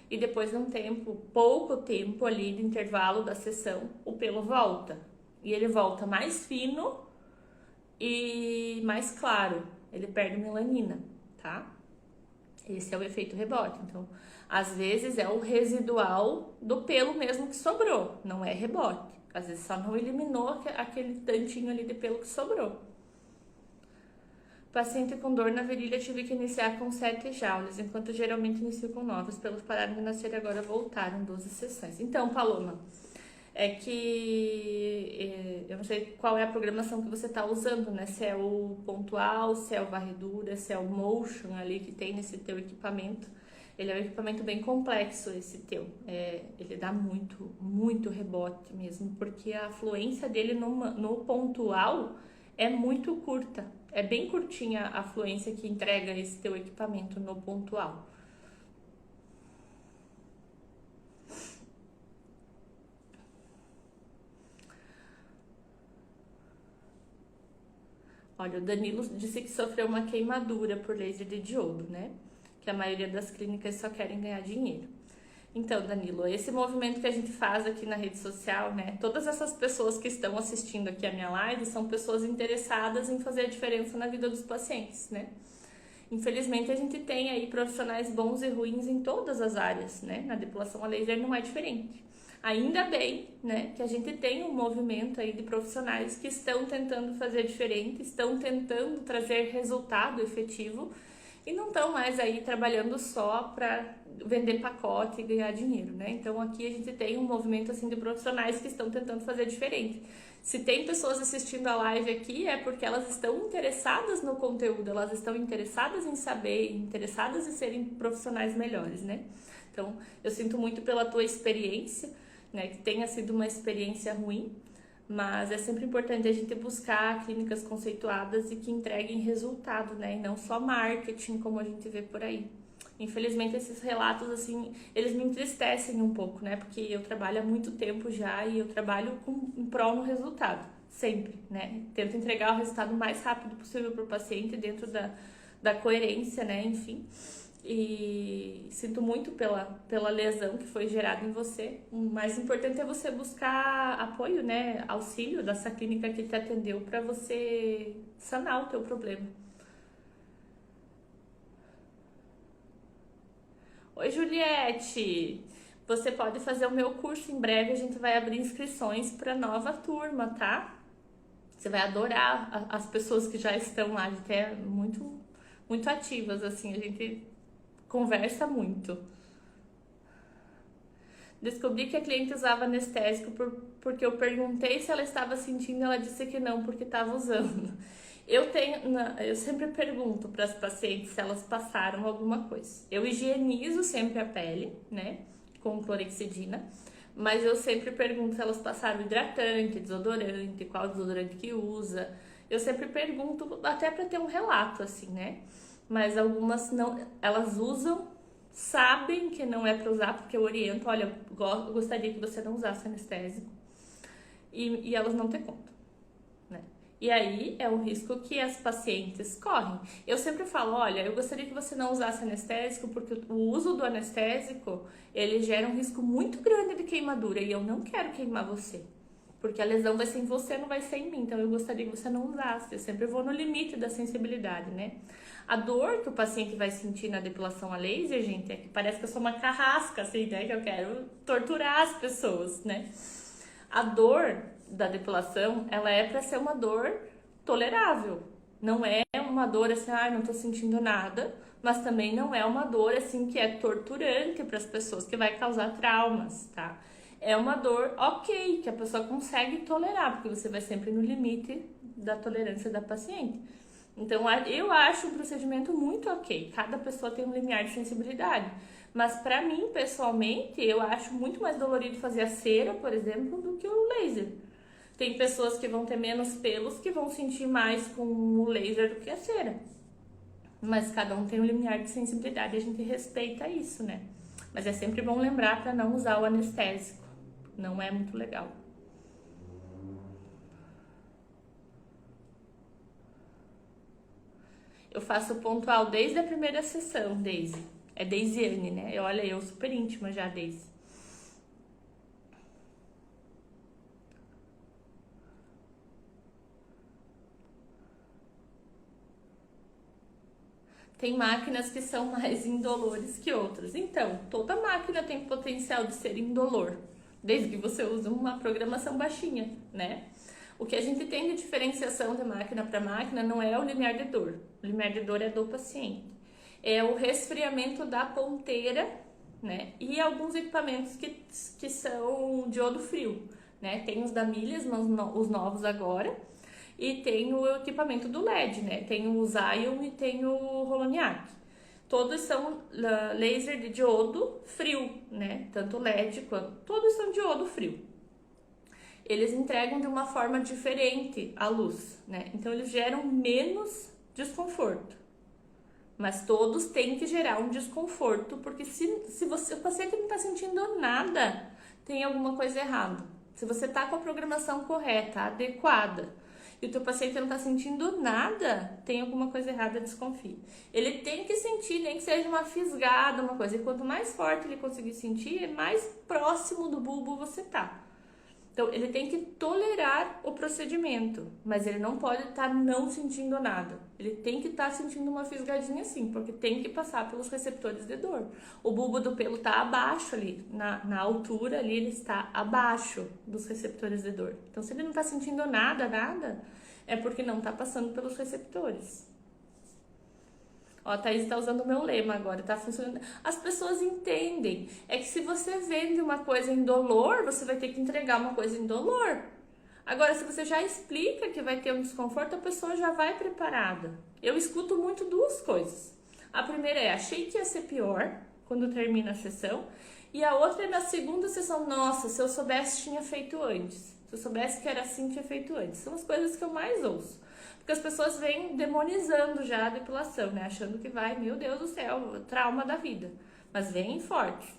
S1: e depois de um tempo, pouco tempo ali de intervalo da sessão, o pelo volta. E ele volta mais fino e mais claro. Ele perde melanina, tá? Esse é o efeito rebote. Então, às vezes é o residual do pelo mesmo que sobrou, não é rebote. Às vezes só não eliminou aquele tantinho ali de pelo que sobrou. Paciente com dor na virilha tive que iniciar com 7 jaulas, enquanto geralmente inicio com 9. Os pelos pararam de nascer e agora voltaram 12 sessões. Então, Paloma, é que eu não sei qual é a programação que você está usando, né? Se é o pontual, se é o varredura, se é o motion ali que tem nesse teu equipamento. Ele é um equipamento bem complexo, esse teu. Ele dá muito rebote mesmo, porque a fluência dele no pontual é muito curta. É bem curtinha a fluência que entrega esse teu equipamento no pontual. Olha, o Danilo disse que sofreu uma queimadura por laser de diodo, né? Que a maioria das clínicas só querem ganhar dinheiro. Então, Danilo, esse movimento que a gente faz aqui na rede social, né? Todas essas pessoas que estão assistindo aqui a minha live são pessoas interessadas em fazer a diferença na vida dos pacientes, né? Infelizmente, a gente tem aí profissionais bons e ruins em todas as áreas, né? Na depilação a laser não é diferente. Ainda bem, né, que a gente tem um movimento aí de profissionais que estão tentando fazer diferente, estão tentando trazer resultado efetivo e não estão mais aí trabalhando só para vender pacote e ganhar dinheiro, né? Então aqui a gente tem um movimento assim de profissionais que estão tentando fazer diferente. Se tem pessoas assistindo a live aqui é porque elas estão interessadas no conteúdo, elas estão interessadas em saber, interessadas em serem profissionais melhores, né? Então eu sinto muito pela tua experiência, né? Que tenha sido uma experiência ruim, mas é sempre importante a gente buscar clínicas conceituadas e que entreguem resultado, né? E não só marketing, como a gente vê por aí. Infelizmente, esses relatos, assim, eles me entristecem um pouco, né? Porque eu trabalho há muito tempo já e eu trabalho em prol no resultado, sempre, né? Tento entregar o resultado o mais rápido possível para o paciente, dentro da coerência, né? Enfim. E sinto muito pela lesão que foi gerada em você. O mais importante é você buscar apoio, né? Auxílio dessa clínica que te atendeu para você sanar o teu problema. Oi, Juliette! Você pode fazer o meu curso em breve, a gente vai abrir inscrições para nova turma, tá? Você vai adorar as pessoas que já estão lá, a gente é muito ativas, assim, a gente conversa muito. Descobri que a cliente usava anestésico porque eu perguntei se ela estava sentindo, ela disse que não, porque estava usando. Eu sempre pergunto para as pacientes se elas passaram alguma coisa. Eu higienizo sempre a pele, né, com clorexidina, mas eu sempre pergunto se elas passaram hidratante, desodorante, qual desodorante que usa. Eu sempre pergunto até para ter um relato, assim, né? Mas algumas não, elas usam, sabem que não é para usar, porque eu oriento, olha, eu gostaria que você não usasse anestésico, e elas não têm conta, né? E aí é um risco que as pacientes correm. Eu sempre falo, olha, eu gostaria que você não usasse anestésico, porque o uso do anestésico, ele gera um risco muito grande de queimadura, e eu não quero queimar você, porque a lesão vai ser em você, não vai ser em mim, então eu gostaria que você não usasse. Eu sempre vou no limite da sensibilidade, né? A dor que o paciente vai sentir na depilação a laser, gente, é que parece que eu sou uma carrasca, assim, né? Que eu quero torturar as pessoas, né? A dor da depilação, ela é para ser uma dor tolerável. Não é uma dor assim, não tô sentindo nada, mas também não é uma dor assim que é torturante para as pessoas, que vai causar traumas, tá? é uma dor ok, que a pessoa consegue tolerar, porque você vai sempre no limite da tolerância da paciente. Então, eu acho um procedimento muito ok. Cada pessoa tem um limiar de sensibilidade. Mas pra mim, pessoalmente, eu acho muito mais dolorido fazer a cera, por exemplo, do que o laser. Tem pessoas que vão ter menos pelos que vão sentir mais com o laser do que a cera. Mas cada um tem um limiar de sensibilidade, a gente respeita isso, né? Mas é sempre bom lembrar para não usar o anestésico. Não é muito legal. Eu faço pontual desde a primeira sessão, Daisy. É Daisiane, né? Olha, eu super íntima já, Daisy. Tem máquinas que são mais indolores que outras. Então, toda máquina tem potencial de ser indolor, desde que você use uma programação baixinha, né? O que a gente tem de diferenciação de máquina para máquina não é o limiar de dor. O limiar de dor é do paciente. É o resfriamento da ponteira, né? E alguns equipamentos que são diodo frio, né? Tem os da Milhas, os novos agora. E tem o equipamento do LED, né? Tem o Zion e tem o Holoniac. Todos são laser de diodo frio, né? Tanto LED quanto... Todos são diodo frio. Eles entregam de uma forma diferente a luz, né? Então, eles geram menos desconforto. Mas todos têm que gerar um desconforto, porque se o paciente não está sentindo nada, tem alguma coisa errada. Se você está com a programação correta, adequada, e o teu paciente não está sentindo nada, tem alguma coisa errada, desconfie. Ele tem que sentir, nem que seja uma fisgada, uma coisa. E quanto mais forte ele conseguir sentir, mais próximo do bulbo você tá. Então, ele tem que tolerar o procedimento, mas ele não pode estar não sentindo nada. Ele tem que estar sentindo uma fisgadinha sim, porque tem que passar pelos receptores de dor. O bulbo do pelo está abaixo ali, na altura ali, ele está abaixo dos receptores de dor. Então, se ele não está sentindo nada, é porque não está passando pelos receptores. Ó, a Thaís está usando o meu lema agora, tá funcionando. As pessoas entendem. É que se você vende uma coisa indolor, você vai ter que entregar uma coisa indolor. Agora, se você já explica que vai ter um desconforto, a pessoa já vai preparada. Eu escuto muito duas coisas. A primeira é, achei que ia ser pior quando termina a sessão. E a outra é na segunda sessão, nossa, se eu soubesse, tinha feito antes. Se eu soubesse que era assim, tinha feito antes. São as coisas que eu mais ouço. Porque as pessoas vêm demonizando já a depilação, né? Achando que vai, meu Deus do céu, trauma da vida. Mas vêm fortes.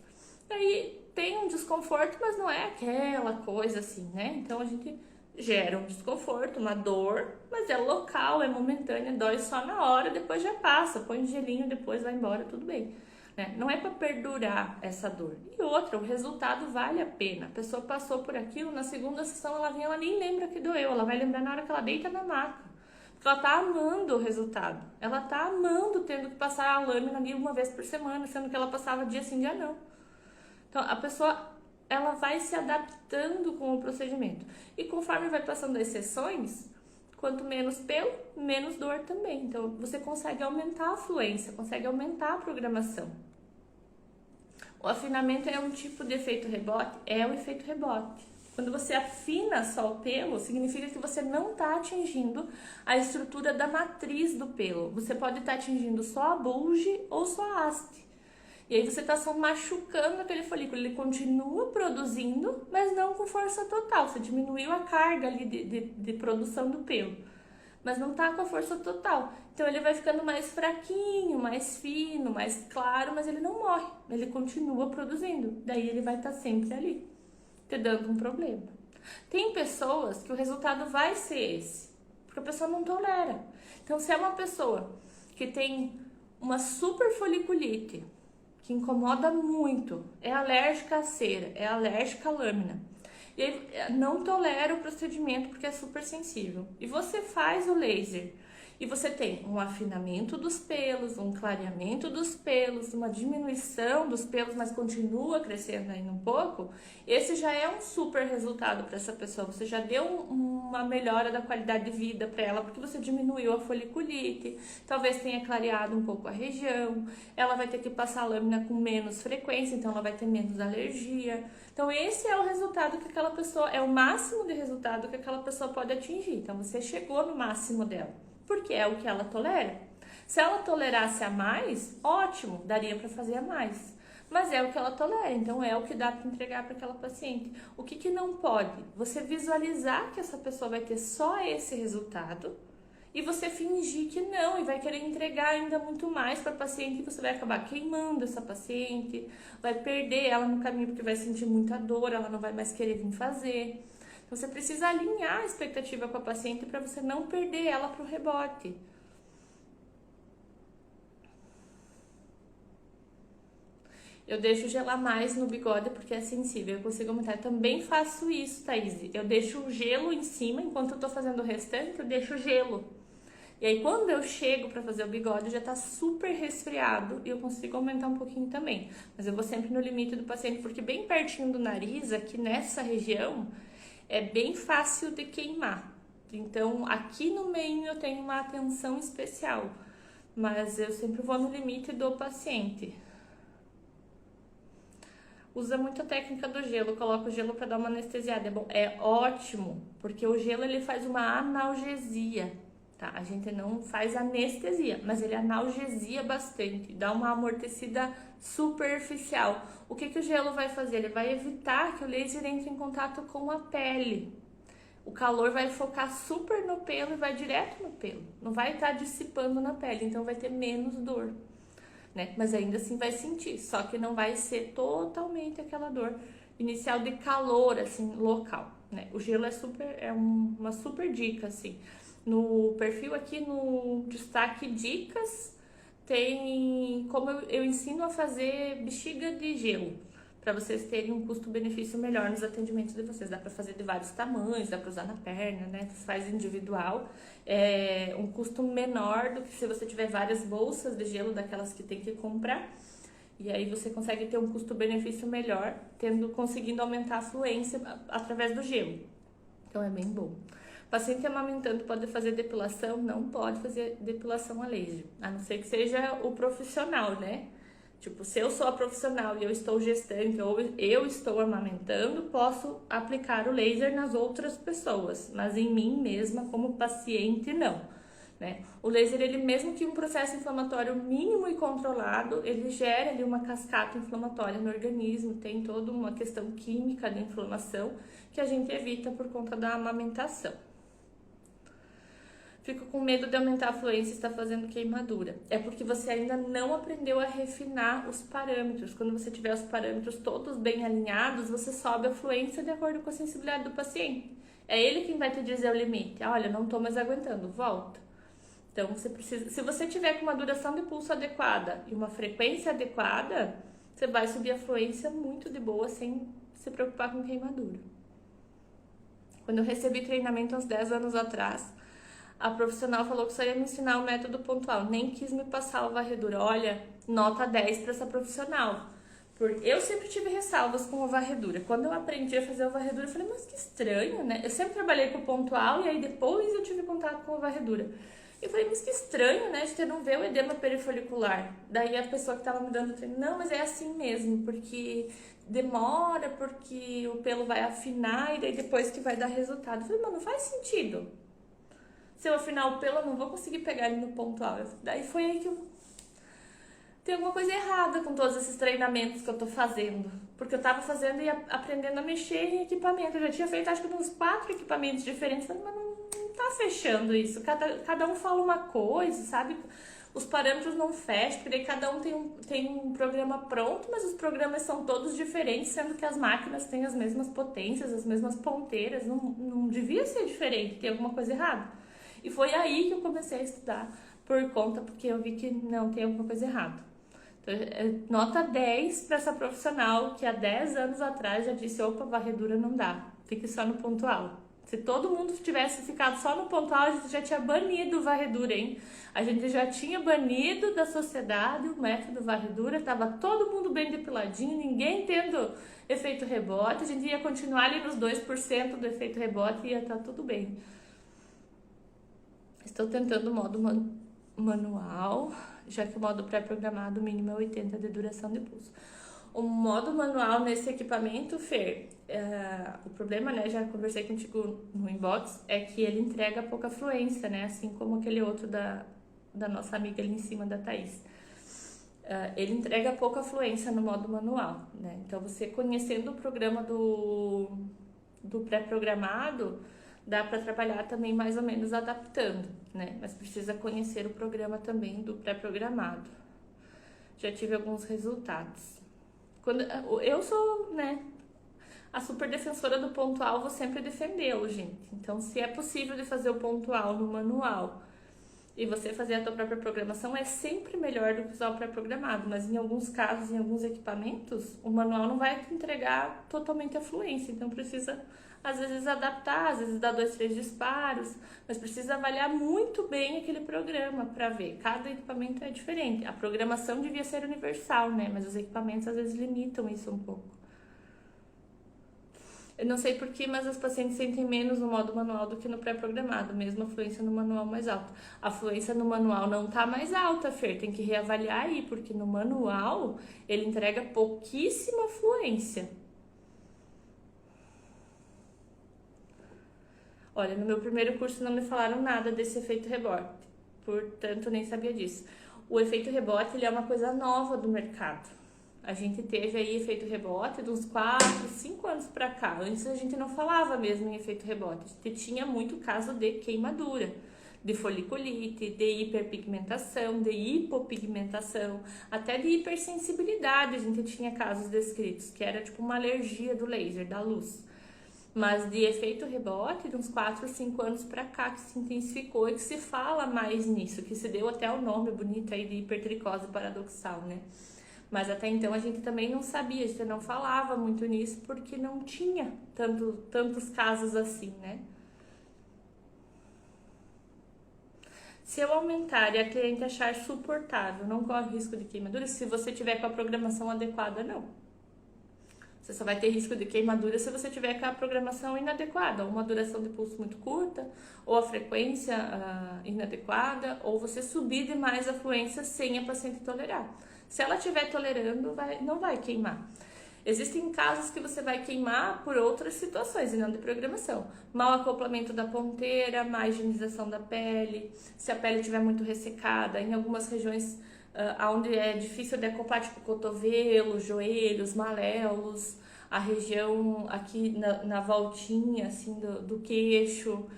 S1: Aí tem um desconforto, mas não é aquela coisa assim, né? Então a gente gera um desconforto, uma dor, mas é local, é momentânea, dói só na hora, depois já passa, põe um gelinho, depois vai embora, tudo bem. Né? Não é para perdurar essa dor. E outra, o resultado vale a pena. A pessoa passou por aquilo, na segunda sessão ela vem, ela nem lembra que doeu, ela vai lembrar na hora que ela deita na maca. Porque ela tá amando o resultado. Ela tá amando tendo que passar a lâmina ali uma vez por semana, sendo que ela passava dia sim, dia não. Então, a pessoa, ela vai se adaptando com o procedimento. E conforme vai passando as sessões, quanto menos pelo, menos dor também. Então, você consegue aumentar a fluência, consegue aumentar a programação. O afinamento é um tipo de efeito rebote? É o efeito rebote. Quando você afina só o pelo, significa que você não está atingindo a estrutura da matriz do pelo. Você pode estar atingindo só a bulge ou só a haste. E aí você está só machucando aquele folículo. Ele continua produzindo, mas não com força total. Você diminuiu a carga ali de produção do pelo, mas não está com a força total. Então ele vai ficando mais fraquinho, mais fino, mais claro, mas ele não morre. Ele continua produzindo. Daí ele vai estar sempre ali, te dando um problema. Tem pessoas que o resultado vai ser esse, porque a pessoa não tolera. Então, se é uma pessoa que tem uma super foliculite, que incomoda muito, é alérgica à cera, é alérgica à lâmina, e aí não tolera o procedimento porque é super sensível, e você faz o laser, e você tem um afinamento dos pelos, um clareamento dos pelos, uma diminuição dos pelos, mas continua crescendo ainda um pouco, esse já é um super resultado para essa pessoa. Você já deu uma melhora da qualidade de vida para ela, porque você diminuiu a foliculite, talvez tenha clareado um pouco a região, ela vai ter que passar a lâmina com menos frequência, então ela vai ter menos alergia. Então esse é o resultado que aquela pessoa, é o máximo de resultado que aquela pessoa pode atingir. Então você chegou no máximo dela, porque é o que ela tolera. Se ela tolerasse a mais, ótimo, daria para fazer a mais. Mas é o que ela tolera, então é o que dá para entregar para aquela paciente. O que não pode? Você visualizar que essa pessoa vai ter só esse resultado e você fingir que não, e vai querer entregar ainda muito mais para a paciente, e você vai acabar queimando essa paciente, vai perder ela no caminho porque vai sentir muita dor, ela não vai mais querer vir fazer. Então você precisa alinhar a expectativa com a paciente para você não perder ela para o rebote. Eu deixo gelar mais no bigode porque é sensível, eu consigo aumentar. Eu também faço isso, Thaís. Eu deixo o gelo em cima, enquanto eu tô fazendo o restante, eu deixo o gelo. E aí quando eu chego pra fazer o bigode, já tá super resfriado e eu consigo aumentar um pouquinho também. Mas eu vou sempre no limite do paciente, porque bem pertinho do nariz, aqui nessa região, é bem fácil de queimar. Então aqui no meio eu tenho uma atenção especial, mas eu sempre vou no limite do paciente. Usa muito a técnica do gelo, coloca o gelo para dar uma anestesiada. É bom, é ótimo, porque o gelo ele faz uma analgesia, tá? A gente não faz anestesia, mas ele analgesia bastante, dá uma amortecida superficial. O que o gelo vai fazer? Ele vai evitar que o laser entre em contato com a pele. O calor vai focar super no pelo e vai direto no pelo, não vai estar dissipando na pele, então vai ter menos dor. Né? Mas ainda assim vai sentir, só que não vai ser totalmente aquela dor inicial de calor, assim, local, né? O gelo é uma super dica, assim. No perfil aqui, no destaque dicas, tem como eu ensino a fazer bexiga de gelo, para vocês terem um custo-benefício melhor nos atendimentos de vocês. Dá para fazer de vários tamanhos, dá para usar na perna, né? Faz individual. É um custo menor do que se você tiver várias bolsas de gelo, daquelas que tem que comprar. E aí você consegue ter um custo-benefício melhor, conseguindo aumentar a fluência através do gelo. Então é bem bom. Paciente amamentando pode fazer depilação? Não pode fazer depilação a laser, a não ser que seja o profissional, né? Tipo, se eu sou a profissional e eu estou gestante ou eu estou amamentando, posso aplicar o laser nas outras pessoas, mas em mim mesma, como paciente, não. Né? O laser, ele mesmo que um processo inflamatório mínimo e controlado, ele gera ali uma cascata inflamatória no organismo, tem toda uma questão química de inflamação que a gente evita por conta da amamentação. Fico com medo de aumentar a fluência e está fazendo queimadura. É porque você ainda não aprendeu a refinar os parâmetros. Quando você tiver os parâmetros todos bem alinhados, você sobe a fluência de acordo com a sensibilidade do paciente. É ele quem vai te dizer o limite. Olha, não estou mais aguentando, volta. Então, você precisa, se você tiver com uma duração de pulso adequada e uma frequência adequada, você vai subir a fluência muito de boa, sem se preocupar com queimadura. Quando eu recebi treinamento há uns 10 anos atrás, a profissional falou que só ia me ensinar o método pontual, nem quis me passar a varredura. Olha, nota 10 para essa profissional. Eu sempre tive ressalvas com a varredura. Quando eu aprendi a fazer a varredura, eu falei, mas que estranho, né? Eu sempre trabalhei com o pontual e aí depois eu tive contato com a varredura. Eu falei, mas que estranho, né? Você não vê o edema perifolicular. Daí a pessoa que estava me dando treino, não, mas é assim mesmo, porque demora, porque o pelo vai afinar e daí depois que vai dar resultado. Eu falei, mas não faz sentido. Se eu afinar o pelo, eu não vou conseguir pegar ele no pontual. Daí foi aí que eu... Tem alguma coisa errada com todos esses treinamentos que eu tô fazendo. Porque eu tava fazendo e aprendendo a mexer em equipamento. Eu já tinha feito, acho que uns 4 equipamentos diferentes. Falei, mas não tá fechando isso. Cada um fala uma coisa, sabe? Os parâmetros não fecham, porque daí cada um tem um programa pronto, mas os programas são todos diferentes, sendo que as máquinas têm as mesmas potências, as mesmas ponteiras. Não devia ser diferente, tem alguma coisa errada. E foi aí que eu comecei a estudar por conta, porque eu vi que não tem alguma coisa errada. Então, nota 10 para essa profissional que há 10 anos atrás já disse, opa, varredura não dá, fique só no pontual. Se todo mundo tivesse ficado só no pontual, a gente já tinha banido varredura, hein? A gente já tinha banido da sociedade o método varredura, tava todo mundo bem depiladinho, ninguém tendo efeito rebote, a gente ia continuar ali nos 2% do efeito rebote e ia estar tudo bem. Estou tentando o modo manual, já que o modo pré-programado mínimo é 80 de duração de pulso. O modo manual nesse equipamento, Fer, o problema, né, já conversei contigo no inbox, é que ele entrega pouca fluência, né, assim como aquele outro da nossa amiga ali em cima, da Thaís. Ele entrega pouca fluência no modo manual, né, então você conhecendo o programa do pré-programado, dá para trabalhar também mais ou menos adaptando, né, mas precisa conhecer o programa também do pré-programado. Já tive alguns resultados. Quando eu sou, né, a super defensora do pontual, vou sempre defendê-lo, gente. Então, se é possível de fazer o pontual no manual e você fazer a tua própria programação, é sempre melhor do que usar o pré-programado. Mas em alguns casos, em alguns equipamentos, o manual não vai te entregar totalmente a fluência. Então, precisa, às vezes, adaptar, às vezes dar 2, 3 disparos, mas precisa avaliar muito bem aquele programa para ver. Cada equipamento é diferente. A programação devia ser universal, né? Mas os equipamentos, às vezes, limitam isso um pouco. Eu não sei porquê, mas os pacientes sentem menos no modo manual do que no pré-programado, mesmo a fluência no manual mais alta. A fluência no manual não tá mais alta, Fer, tem que reavaliar aí, porque no manual ele entrega pouquíssima fluência. Olha, no meu primeiro curso não me falaram nada desse efeito rebote, portanto nem sabia disso. O efeito rebote, ele é uma coisa nova do mercado. A gente teve aí efeito rebote de uns 4, 5 anos pra cá. Antes a gente não falava mesmo em efeito rebote. A gente tinha muito caso de queimadura, de foliculite, de hiperpigmentação, de hipopigmentação, até de hipersensibilidade. A gente tinha casos descritos, que era tipo uma alergia do laser, da luz. Mas de efeito rebote, de uns 4, 5 anos pra cá, que se intensificou e que se fala mais nisso, que se deu até o nome bonito aí de hipertricose paradoxal, né? Mas até então a gente também não sabia, a gente não falava muito nisso porque não tinha tantos casos assim, né? Se eu aumentar e a cliente achar suportável, não corre risco de queimadura? Se você tiver com a programação adequada, não. Você só vai ter risco de queimadura se você tiver com a programação inadequada, ou uma duração de pulso muito curta, ou a frequência inadequada, ou você subir demais a fluência sem a paciente tolerar. Se ela estiver tolerando, não vai queimar. Existem casos que você vai queimar por outras situações e não de programação. Mau acoplamento da ponteira, má higienização da pele, se a pele estiver muito ressecada, em algumas regiões onde é difícil de acoplar, tipo cotovelo, joelhos, maléolos, a região aqui na voltinha assim, do queixo,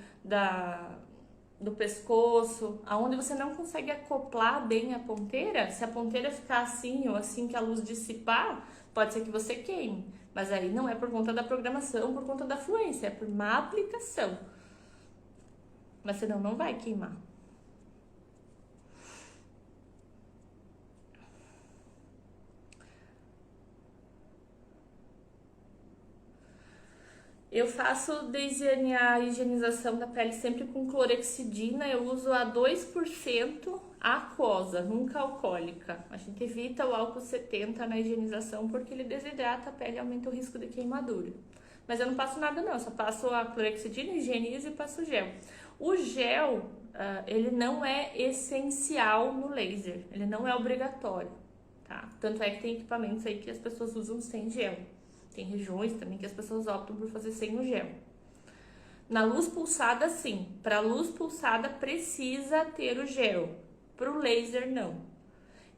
S1: do pescoço, aonde você não consegue acoplar bem a ponteira. Se a ponteira ficar assim ou assim que a luz dissipar, pode ser que você queime, mas aí não é por conta da programação, por conta da fluência, é por má aplicação, mas senão não vai queimar. Eu faço desde a higienização da pele sempre com clorexidina, eu uso a 2% aquosa, nunca alcoólica. A gente evita o álcool 70 na higienização porque ele desidrata a pele e aumenta o risco de queimadura. Mas eu não passo nada não, eu só passo a clorexidina, higienizo e passo gel. O gel, ele não é essencial no laser, ele não é obrigatório, tá? Tanto é que tem equipamentos aí que as pessoas usam sem gel. Tem regiões também que as pessoas optam por fazer sem o gel. Na luz pulsada, sim. Para luz pulsada, precisa ter o gel. Para o laser, não.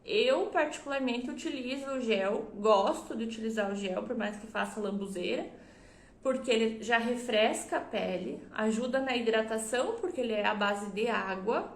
S1: Eu, particularmente, utilizo o gel. Gosto de utilizar o gel, por mais que faça lambuzeira. Porque ele já refresca a pele. Ajuda na hidratação, porque ele é à base de água.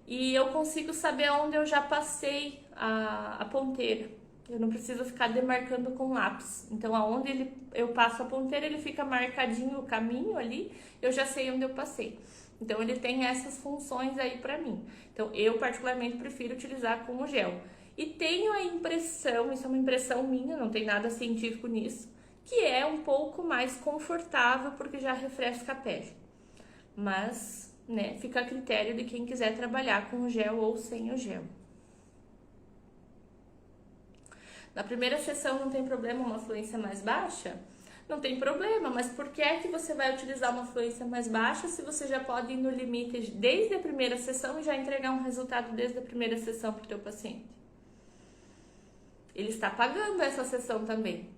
S1: E eu consigo saber onde eu já passei a ponteira. Eu não preciso ficar demarcando com lápis. Então, aonde eu passo a ponteira, ele fica marcadinho o caminho ali, eu já sei onde eu passei. Então, ele tem essas funções aí pra mim. Então, eu particularmente prefiro utilizar com o gel. E tenho a impressão, isso é uma impressão minha, não tem nada científico nisso, que é um pouco mais confortável porque já refresca a pele. Mas, né, fica a critério de quem quiser trabalhar com o gel ou sem o gel. Na primeira sessão não tem problema uma fluência mais baixa? Não tem problema, mas por que é que você vai utilizar uma fluência mais baixa se você já pode ir no limite desde a primeira sessão e já entregar um resultado desde a primeira sessão para o teu paciente? Ele está pagando essa sessão também.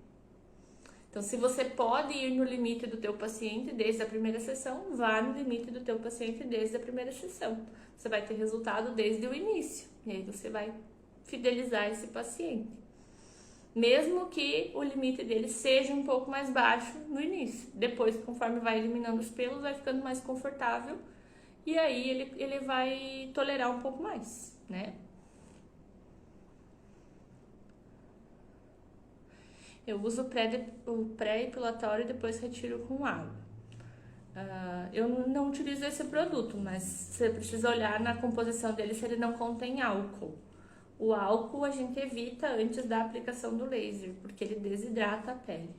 S1: Então, se você pode ir no limite do teu paciente desde a primeira sessão, vá no limite do teu paciente desde a primeira sessão. Você vai ter resultado desde o início. E aí você vai fidelizar esse paciente. Mesmo que o limite dele seja um pouco mais baixo no início. Depois, conforme vai eliminando os pelos, vai ficando mais confortável. E aí ele vai tolerar um pouco mais, né? Eu uso o pré-epilatório e depois retiro com água. Eu não utilizo esse produto, mas você precisa olhar na composição dele se ele não contém álcool. O álcool a gente evita antes da aplicação do laser, porque ele desidrata a pele.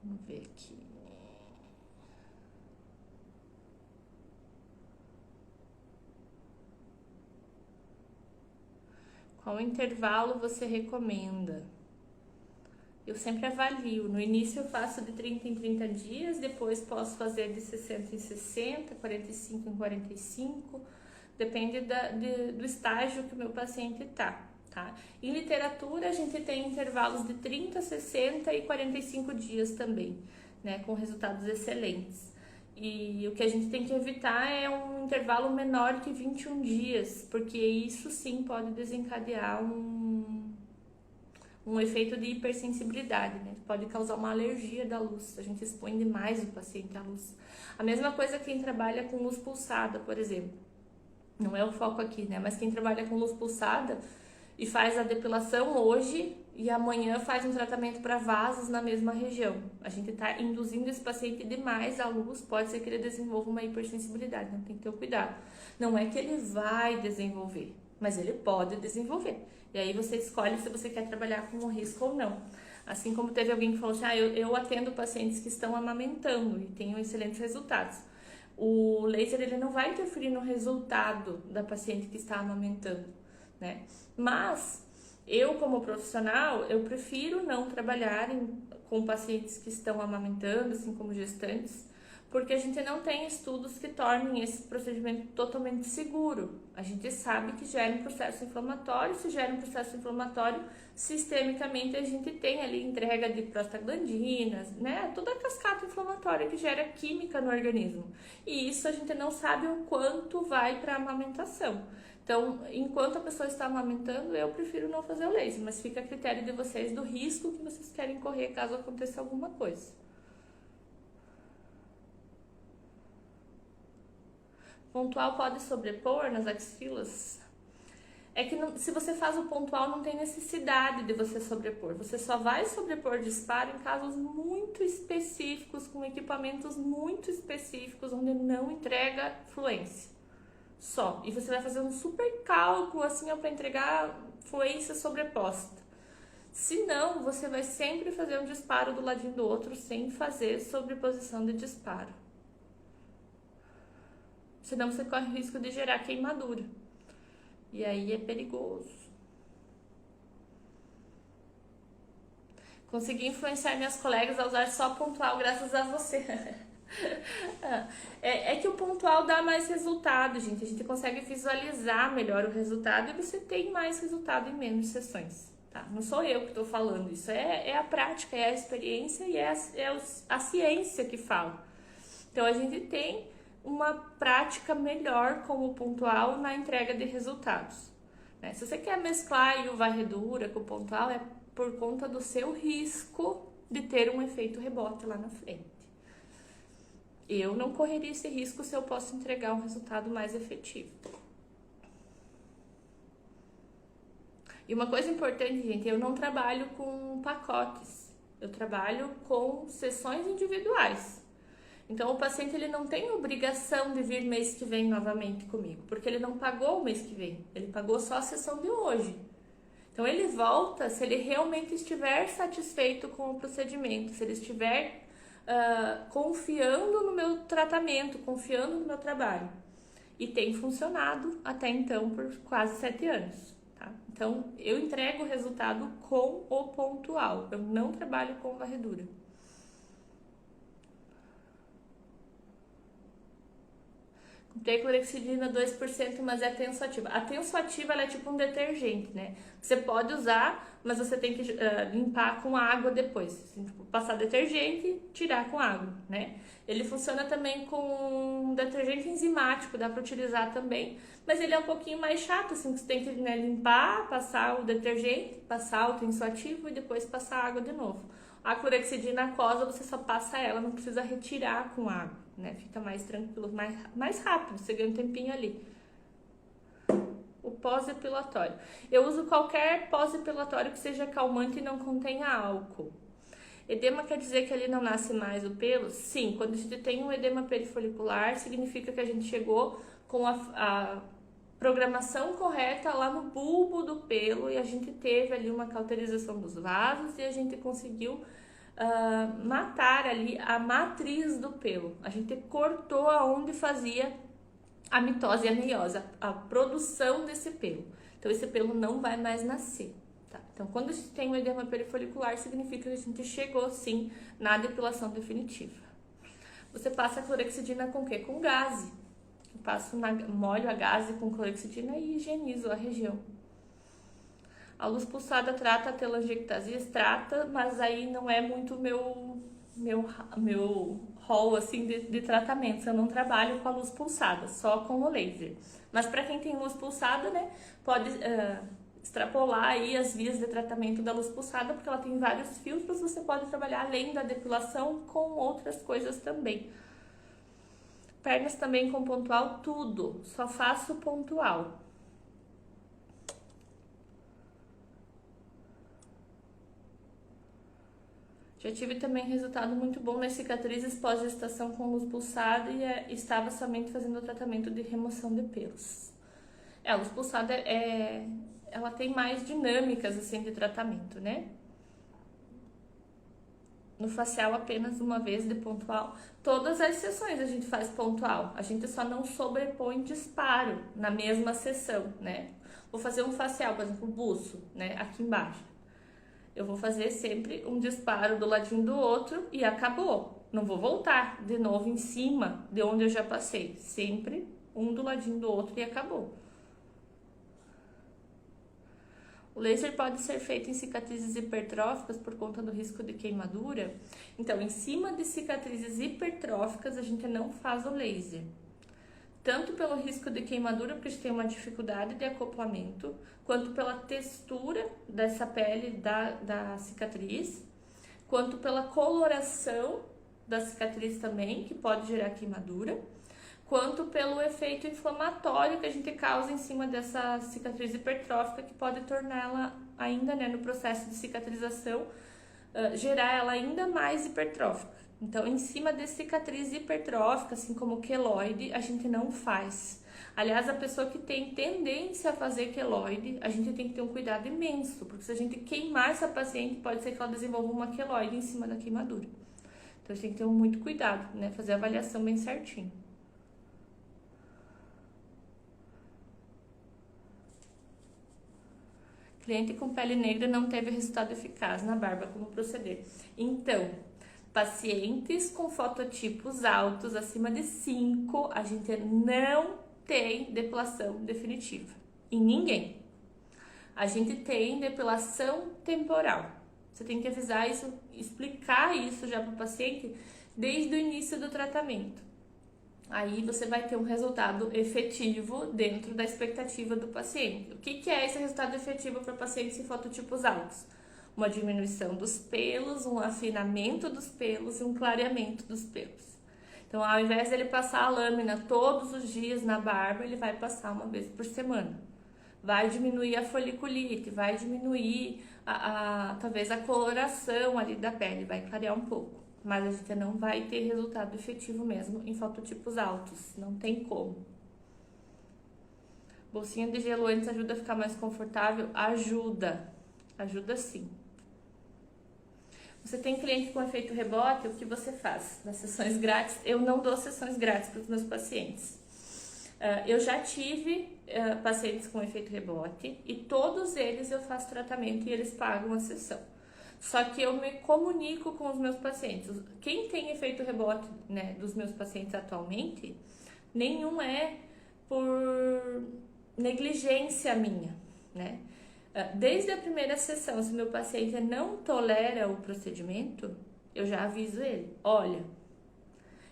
S1: Vamos ver aqui. Qual intervalo você recomenda? Eu sempre avalio. No início eu faço de 30 em 30 dias, depois posso fazer de 60 em 60, 45 em 45, depende do estágio que o meu paciente tá? Em literatura a gente tem intervalos de 30, 60 e 45 dias também, né, com resultados excelentes. E o que a gente tem que evitar é um intervalo menor que 21 dias, porque isso sim pode desencadear um efeito de hipersensibilidade, né? Pode causar uma alergia da luz, a gente expõe demais o paciente à luz. A mesma coisa quem trabalha com luz pulsada, por exemplo. Não é o foco aqui, né? Mas quem trabalha com luz pulsada e faz a depilação hoje e amanhã faz um tratamento para vasos na mesma região. A gente está induzindo esse paciente demais à luz, pode ser que ele desenvolva uma hipersensibilidade, então tem que ter cuidado. Não é que ele vai desenvolver, mas ele pode desenvolver. E aí você escolhe se você quer trabalhar com o risco ou não. Assim como teve alguém que falou assim, eu atendo pacientes que estão amamentando e tenho excelentes resultados. O laser ele não vai interferir no resultado da paciente que está amamentando, né? Mas eu, como profissional, eu prefiro não trabalhar com pacientes que estão amamentando, assim como gestantes, porque a gente não tem estudos que tornem esse procedimento totalmente seguro. A gente sabe que gera um processo inflamatório, se gera um processo inflamatório, sistemicamente a gente tem ali entrega de prostaglandinas, né? Toda a cascata inflamatória que gera química no organismo. E isso a gente não sabe o quanto vai para a amamentação. Então, enquanto a pessoa está amamentando, eu prefiro não fazer o laser, mas fica a critério de vocês do risco que vocês querem correr caso aconteça alguma coisa. Pontual pode sobrepor nas axilas? É que se você faz o pontual, não tem necessidade de você sobrepor. Você só vai sobrepor disparo em casos muito específicos, com equipamentos muito específicos, onde não entrega fluência. Só. E você vai fazer um super cálculo assim para entregar fluência sobreposta. Se não, você vai sempre fazer um disparo do ladinho do outro sem fazer sobreposição de disparo. Senão você corre o risco de gerar queimadura. E aí é perigoso. Consegui influenciar minhas colegas a usar só pontual graças a você. É que o pontual dá mais resultado, gente. A gente consegue visualizar melhor o resultado e você tem mais resultado em menos sessões. Tá? Não sou eu que estou falando, isso é a prática, é a experiência e é a ciência que fala. Então a gente tem uma prática melhor com o pontual na entrega de resultados. Né? Se você quer mesclar o varredura com o pontual, é por conta do seu risco de ter um efeito rebote lá na frente. Eu não correria esse risco se eu posso entregar um resultado mais efetivo. E uma coisa importante, gente, eu não trabalho com pacotes. Eu trabalho com sessões individuais. Então o paciente ele não tem obrigação de vir mês que vem novamente comigo, porque ele não pagou o mês que vem, ele pagou só a sessão de hoje. Então ele volta se ele realmente estiver satisfeito com o procedimento, se ele estiver confiando no meu tratamento, confiando no meu trabalho. E tem funcionado até então por quase 7 anos. Tá? Então eu entrego o resultado com o pontual, eu não trabalho com varredura. Comprei clorexidina 2%, mas é tensoativa. A tensoativa ela é tipo um detergente, né? Você pode usar, mas você tem que limpar com água depois. Assim, tipo, passar detergente, tirar com água, né? Ele funciona também com detergente enzimático, dá para utilizar também. Mas ele é um pouquinho mais chato, assim, você tem que, né, limpar, passar o detergente, passar o tensoativo e depois passar água de novo. A clorexidina aquosa, você só passa ela, não precisa retirar com água, né? Fica mais tranquilo, mais rápido, você ganha um tempinho ali. O pós-epilatório. Eu uso qualquer pós-epilatório que seja calmante e não contenha álcool. Edema quer dizer que ali não nasce mais o pelo? Sim, quando a gente tem um edema perifolicular, significa que a gente chegou com a programação correta lá no bulbo do pelo e a gente teve ali uma cauterização dos vasos e a gente conseguiu matar ali a matriz do pelo. A gente cortou aonde fazia a mitose e a meiose, a produção desse pelo. Então esse pelo não vai mais nascer. Tá? Então quando a gente tem um edema perifolicular, significa que a gente chegou sim na depilação definitiva. Você passa a clorexidina com o quê? Com gaze. Eu passo molho a gaze com clorexidina e higienizo a região. A luz pulsada trata a telangiectasias? Trata, mas aí não é muito meu rol assim, de tratamento. Eu não trabalho com a luz pulsada, só com o laser. Mas para quem tem luz pulsada, né, pode extrapolar aí as vias de tratamento da luz pulsada, porque ela tem vários filtros, você pode trabalhar além da depilação com outras coisas também. Pernas também com pontual, tudo, só faço pontual. Já tive também resultado muito bom nas cicatrizes pós-gestação com luz pulsada e estava somente fazendo o tratamento de remoção de pelos. A luz pulsada ela tem mais dinâmicas assim de tratamento, né? No facial apenas uma vez de pontual. Todas as sessões a gente faz pontual. A gente só não sobrepõe disparo na mesma sessão, né? Vou fazer um facial, por exemplo, o buço, né? Aqui embaixo. Eu vou fazer sempre um disparo do ladinho do outro e acabou. Não vou voltar de novo em cima de onde eu já passei. Sempre um do ladinho do outro e acabou. O laser pode ser feito em cicatrizes hipertróficas por conta do risco de queimadura? Então, em cima de cicatrizes hipertróficas, a gente não faz o laser. Tanto pelo risco de queimadura, porque a gente tem uma dificuldade de acoplamento, quanto pela textura dessa pele da cicatriz, quanto pela coloração da cicatriz também, que pode gerar queimadura, quanto pelo efeito inflamatório que a gente causa em cima dessa cicatriz hipertrófica, que pode torná-la ainda, né, no processo de cicatrização, gerar ela ainda mais hipertrófica. Então, em cima de cicatriz hipertrófica, assim como queloide, a gente não faz. Aliás, a pessoa que tem tendência a fazer queloide, a gente tem que ter um cuidado imenso, porque se a gente queimar essa paciente, pode ser que ela desenvolva uma queloide em cima da queimadura. Então, a gente tem que ter muito cuidado, né? Fazer a avaliação bem certinho. Cliente com pele negra não teve resultado eficaz na barba, como proceder? Então, pacientes com fototipos altos, acima de 5, a gente não tem depilação definitiva. Em ninguém. A gente tem depilação temporal. Você tem que avisar isso, explicar isso já para o paciente desde o início do tratamento. Aí você vai ter um resultado efetivo dentro da expectativa do paciente. O que é esse resultado efetivo para pacientes em fototipos altos? Uma diminuição dos pelos, um afinamento dos pelos e um clareamento dos pelos. Então, ao invés dele passar a lâmina todos os dias na barba, ele vai passar uma vez por semana. Vai diminuir a foliculite, vai diminuir talvez a coloração ali da pele, vai clarear um pouco. mas a gente não vai ter resultado efetivo mesmo em fototipos altos, não tem como. Bolsinha de gelo antes ajuda a ficar mais confortável? Ajuda sim. Você tem cliente com efeito rebote, o que você faz? Nas sessões grátis, eu não dou sessões grátis para os meus pacientes. Eu já tive pacientes com efeito rebote e todos eles eu faço tratamento e eles pagam a sessão. Só que eu me comunico com os meus pacientes. Quem tem efeito rebote, né, dos meus pacientes atualmente, nenhum é por negligência minha, né? Desde a primeira sessão, se meu paciente não tolera o procedimento, eu já aviso ele, olha,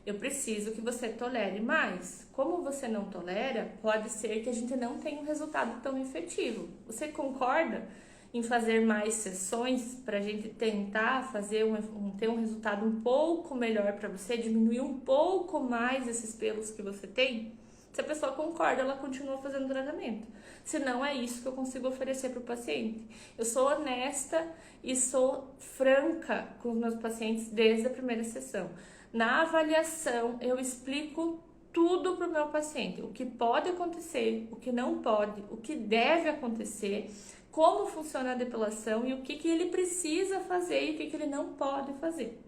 S1: eu preciso que você tolere mais. Como você não tolera, pode ser que a gente não tenha um resultado tão efetivo. Você concorda em fazer mais sessões para a gente tentar fazer ter um resultado um pouco melhor para você, diminuir um pouco mais esses pelos que você tem? Se a pessoa concorda, ela continua fazendo tratamento. Se não, é isso que eu consigo oferecer para o paciente. Eu sou honesta e sou franca com os meus pacientes desde a primeira sessão. Na avaliação, eu explico tudo para o meu paciente. O que pode acontecer, o que não pode, o que deve acontecer, como funciona a depilação e o que ele precisa fazer e o que ele não pode fazer.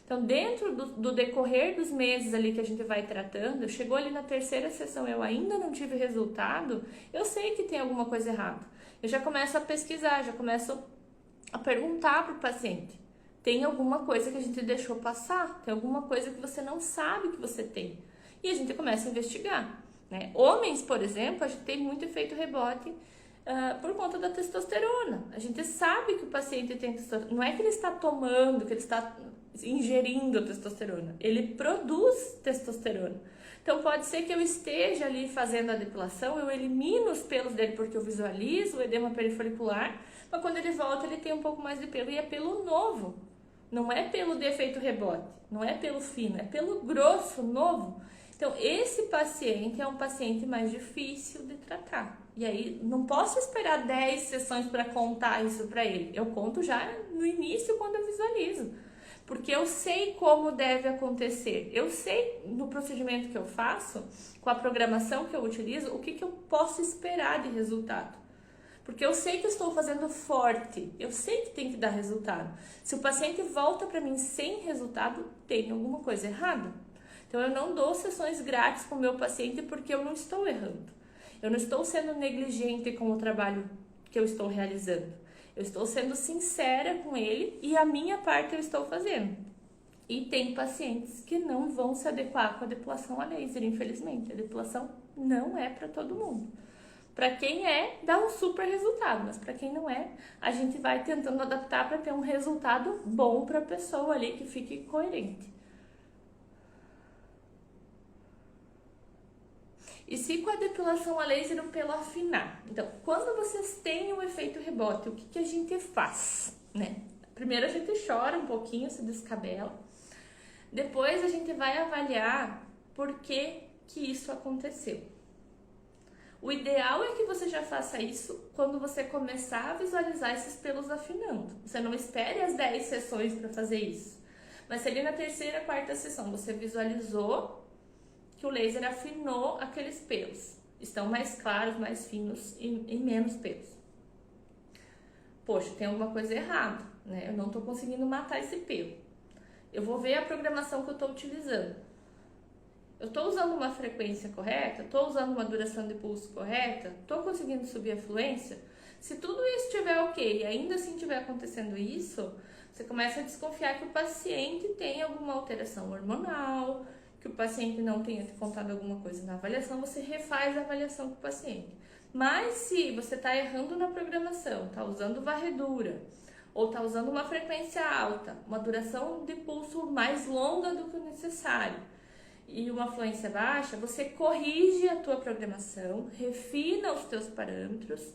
S1: Então, dentro do decorrer dos meses ali que a gente vai tratando, chegou ali na terceira sessão, eu ainda não tive resultado, eu sei que tem alguma coisa errada. Eu já começo a pesquisar, já começo a perguntar para o paciente. Tem alguma coisa que a gente deixou passar? Tem alguma coisa que você não sabe que você tem? E a gente começa a investigar, né? Homens, por exemplo, a gente tem muito efeito rebote por conta da testosterona. A gente sabe que o paciente tem testosterona. Não é que ele está tomando, que ele está ingerindo testosterona. Ele produz testosterona. Então pode ser que eu esteja ali fazendo a depilação, eu elimino os pelos dele porque eu visualizo o edema perifolicular, mas quando ele volta ele tem um pouco mais de pelo e é pelo novo. Não é pelo de efeito rebote, não é pelo fino, é pelo grosso, novo. Então esse paciente é um paciente mais difícil de tratar. E aí não posso esperar 10 sessões para contar isso para ele. Eu conto já no início quando eu visualizo. Porque eu sei como deve acontecer. Eu sei no procedimento que eu faço, com a programação que eu utilizo, o que eu posso esperar de resultado. Porque eu sei que eu estou fazendo forte, eu sei que tem que dar resultado. Se o paciente volta para mim sem resultado, tem alguma coisa errada. Então eu não dou sessões grátis para o meu paciente porque eu não estou errando. Eu não estou sendo negligente com o trabalho que eu estou realizando. Eu estou sendo sincera com ele e a minha parte eu estou fazendo. E tem pacientes que não vão se adequar com a depilação a laser, infelizmente. A depilação não é para todo mundo. Para quem é, dá um super resultado, mas para quem não é, a gente vai tentando adaptar para ter um resultado bom para a pessoa ali que fique coerente. E se com a depilação a laser o pelo afinar? Então, quando vocês têm o efeito rebote, o que a gente faz, né? Primeiro a gente chora um pouquinho, se descabela. Depois a gente vai avaliar por que isso aconteceu. O ideal é que você já faça isso quando você começar a visualizar esses pelos afinando. Você não espere as 10 sessões para fazer isso. Mas se ali na terceira, quarta sessão você visualizou que o laser afinou aqueles pelos. Estão mais claros, mais finos e menos pelos. Poxa, tem alguma coisa errada, né? Eu não estou conseguindo matar esse pelo. Eu vou ver a programação que eu estou utilizando. Eu estou usando uma frequência correta? Estou usando uma duração de pulso correta? Estou conseguindo subir a fluência? Se tudo isso estiver ok e ainda assim estiver acontecendo isso, você começa a desconfiar que o paciente tem alguma alteração hormonal, que o paciente não tenha te contado alguma coisa na avaliação, você refaz a avaliação com o paciente. Mas se você está errando na programação, está usando varredura, ou está usando uma frequência alta, uma duração de pulso mais longa do que o necessário, e uma fluência baixa, você corrige a tua programação, refina os teus parâmetros,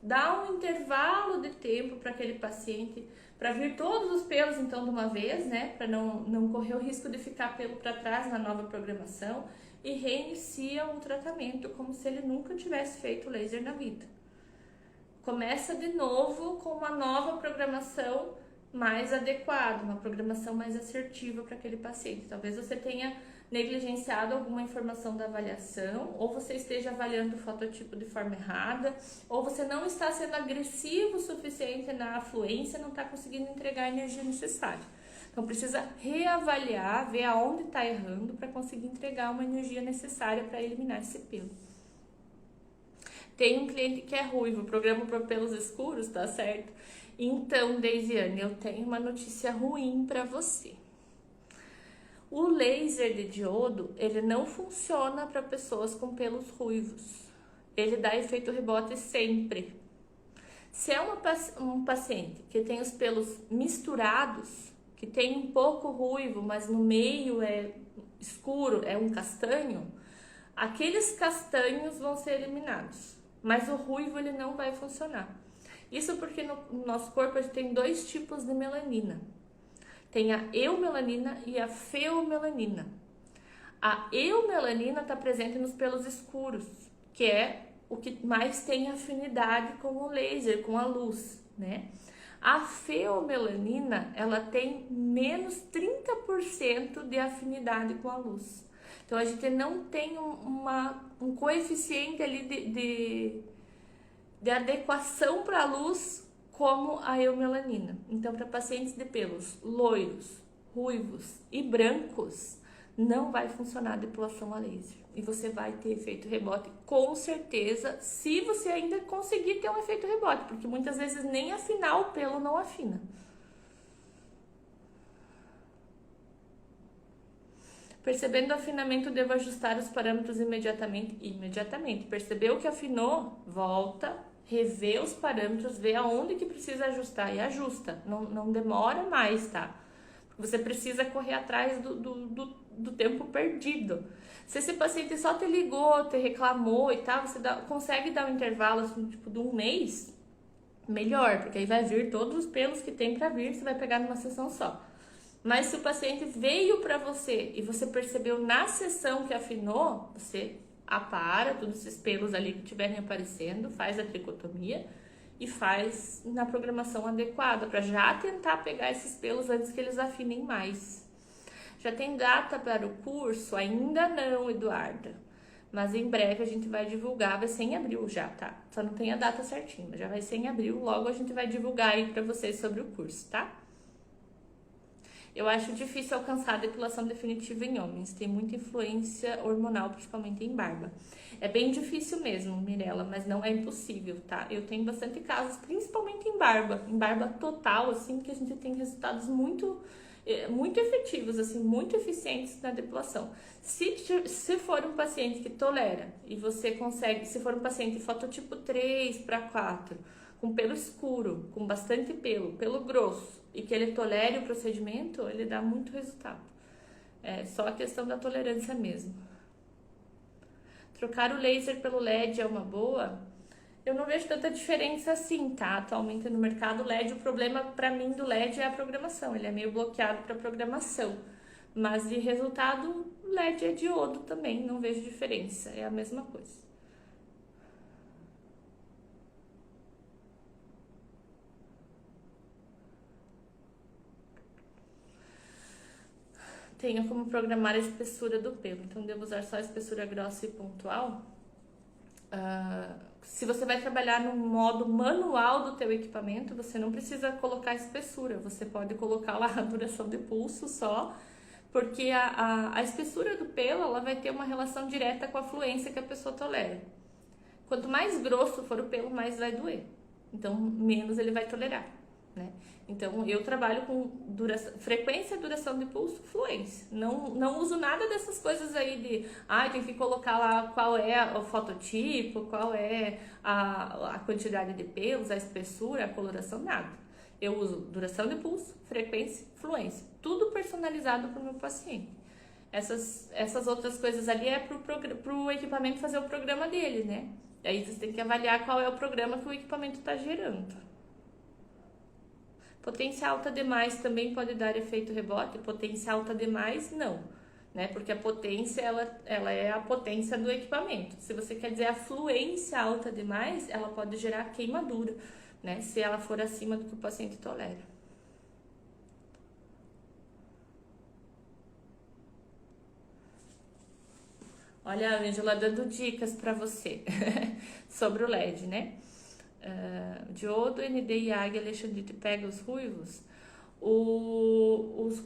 S1: dá um intervalo de tempo para aquele paciente, para vir todos os pelos então de uma vez, né, para não correr o risco de ficar pelo para trás na nova programação, e reinicia o tratamento como se ele nunca tivesse feito laser na vida. Começa de novo com uma nova programação mais adequada, uma programação mais assertiva para aquele paciente. Talvez você tenha negligenciado alguma informação da avaliação, ou você esteja avaliando o fototipo de forma errada, ou você não está sendo agressivo o suficiente na afluência, não está conseguindo entregar a energia necessária. Então precisa reavaliar, ver aonde está errando para conseguir entregar uma energia necessária para eliminar esse pelo. Tem um cliente que é ruivo, programa para pelos escuros, tá certo? Então, Deisiane, eu tenho uma notícia ruim para você. O laser de diodo, ele não funciona para pessoas com pelos ruivos. Ele dá efeito rebote sempre. Se é um paciente que tem os pelos misturados, que tem um pouco ruivo, mas no meio é escuro, é um castanho, aqueles castanhos vão ser eliminados, mas o ruivo ele não vai funcionar. Isso porque no nosso corpo a gente tem dois tipos de melanina. Tem a eumelanina e a feomelanina. A eumelanina está presente nos pelos escuros, que é o que mais tem afinidade com o laser, com a luz, né? A feomelanina, ela tem menos 30% de afinidade com a luz. Então, a gente não tem um coeficiente ali de adequação para a luz como a eumelanina. Então, para pacientes de pelos loiros, ruivos e brancos, não vai funcionar a depilação a laser. E você vai ter efeito rebote com certeza, se você ainda conseguir ter um efeito rebote, porque muitas vezes nem afinar o pelo não afina. Percebendo o afinamento, devo ajustar os parâmetros imediatamente? Imediatamente. Percebeu que afinou? Volta, revê os parâmetros, vê aonde que precisa ajustar e ajusta. Não demora mais, tá? Você precisa correr atrás do tempo perdido. Se esse paciente só te ligou, te reclamou e tal, você consegue dar um intervalo assim, tipo de um mês, melhor, porque aí vai vir todos os pelos que tem para vir, você vai pegar numa sessão só. Mas se o paciente veio para você e você percebeu na sessão que afinou, você apara todos esses pelos ali que estiverem aparecendo, faz a tricotomia e faz na programação adequada para já tentar pegar esses pelos antes que eles afinem mais. Já tem data para o curso? Ainda não, Eduarda. Mas em breve a gente vai divulgar, vai ser em abril já, tá? Só não tem a data certinha, mas já vai ser em abril. Logo a gente vai divulgar aí para vocês sobre o curso, tá? Eu acho difícil alcançar a depilação definitiva em homens. Tem muita influência hormonal, principalmente em barba. É bem difícil mesmo, Mirella, mas não é impossível, tá? Eu tenho bastante casos, principalmente em barba total, assim, que a gente tem resultados muito efetivos, assim, muito eficientes na depilação. Se for um paciente que tolera e você consegue, se for um paciente fototipo 3 para 4, com pelo escuro, com bastante pelo grosso, e que ele tolere o procedimento, ele dá muito resultado. É só a questão da tolerância mesmo. Trocar o laser pelo LED é uma boa? Eu não vejo tanta diferença assim, tá? Atualmente no mercado LED, o problema para mim do LED é a programação. Ele é meio bloqueado para programação. Mas de resultado, LED é diodo também, não vejo diferença. É a mesma coisa. Tenho como programar a espessura do pelo. Então, devo usar só a espessura grossa e pontual? Se você vai trabalhar no modo manual do teu equipamento, você não precisa colocar espessura. Você pode colocar lá a duração de pulso só, porque a espessura do pelo ela vai ter uma relação direta com a fluência que a pessoa tolera. Quanto mais grosso for o pelo, mais vai doer. Então, menos ele vai tolerar, né? Então, eu trabalho com frequência, duração de pulso, fluência. Não uso nada dessas coisas aí de... tem que colocar lá qual é o fototipo, qual é a quantidade de pelos, a espessura, a coloração, nada. Eu uso duração de pulso, frequência, fluência. Tudo personalizado para o meu paciente. Essas outras coisas ali é para o equipamento fazer o programa dele, né? Aí você tem que avaliar qual é o programa que o equipamento está gerando. Potência alta demais também pode dar efeito rebote? Potência alta demais, não, né? Porque a potência, ela é a potência do equipamento. Se você quer dizer a fluência alta demais, ela pode gerar queimadura, né? Se ela for acima do que o paciente tolera. Olha a Ângela dando dicas para você sobre o LED, né? Diodo, ND e Águia, Alexandrite pega os ruivos?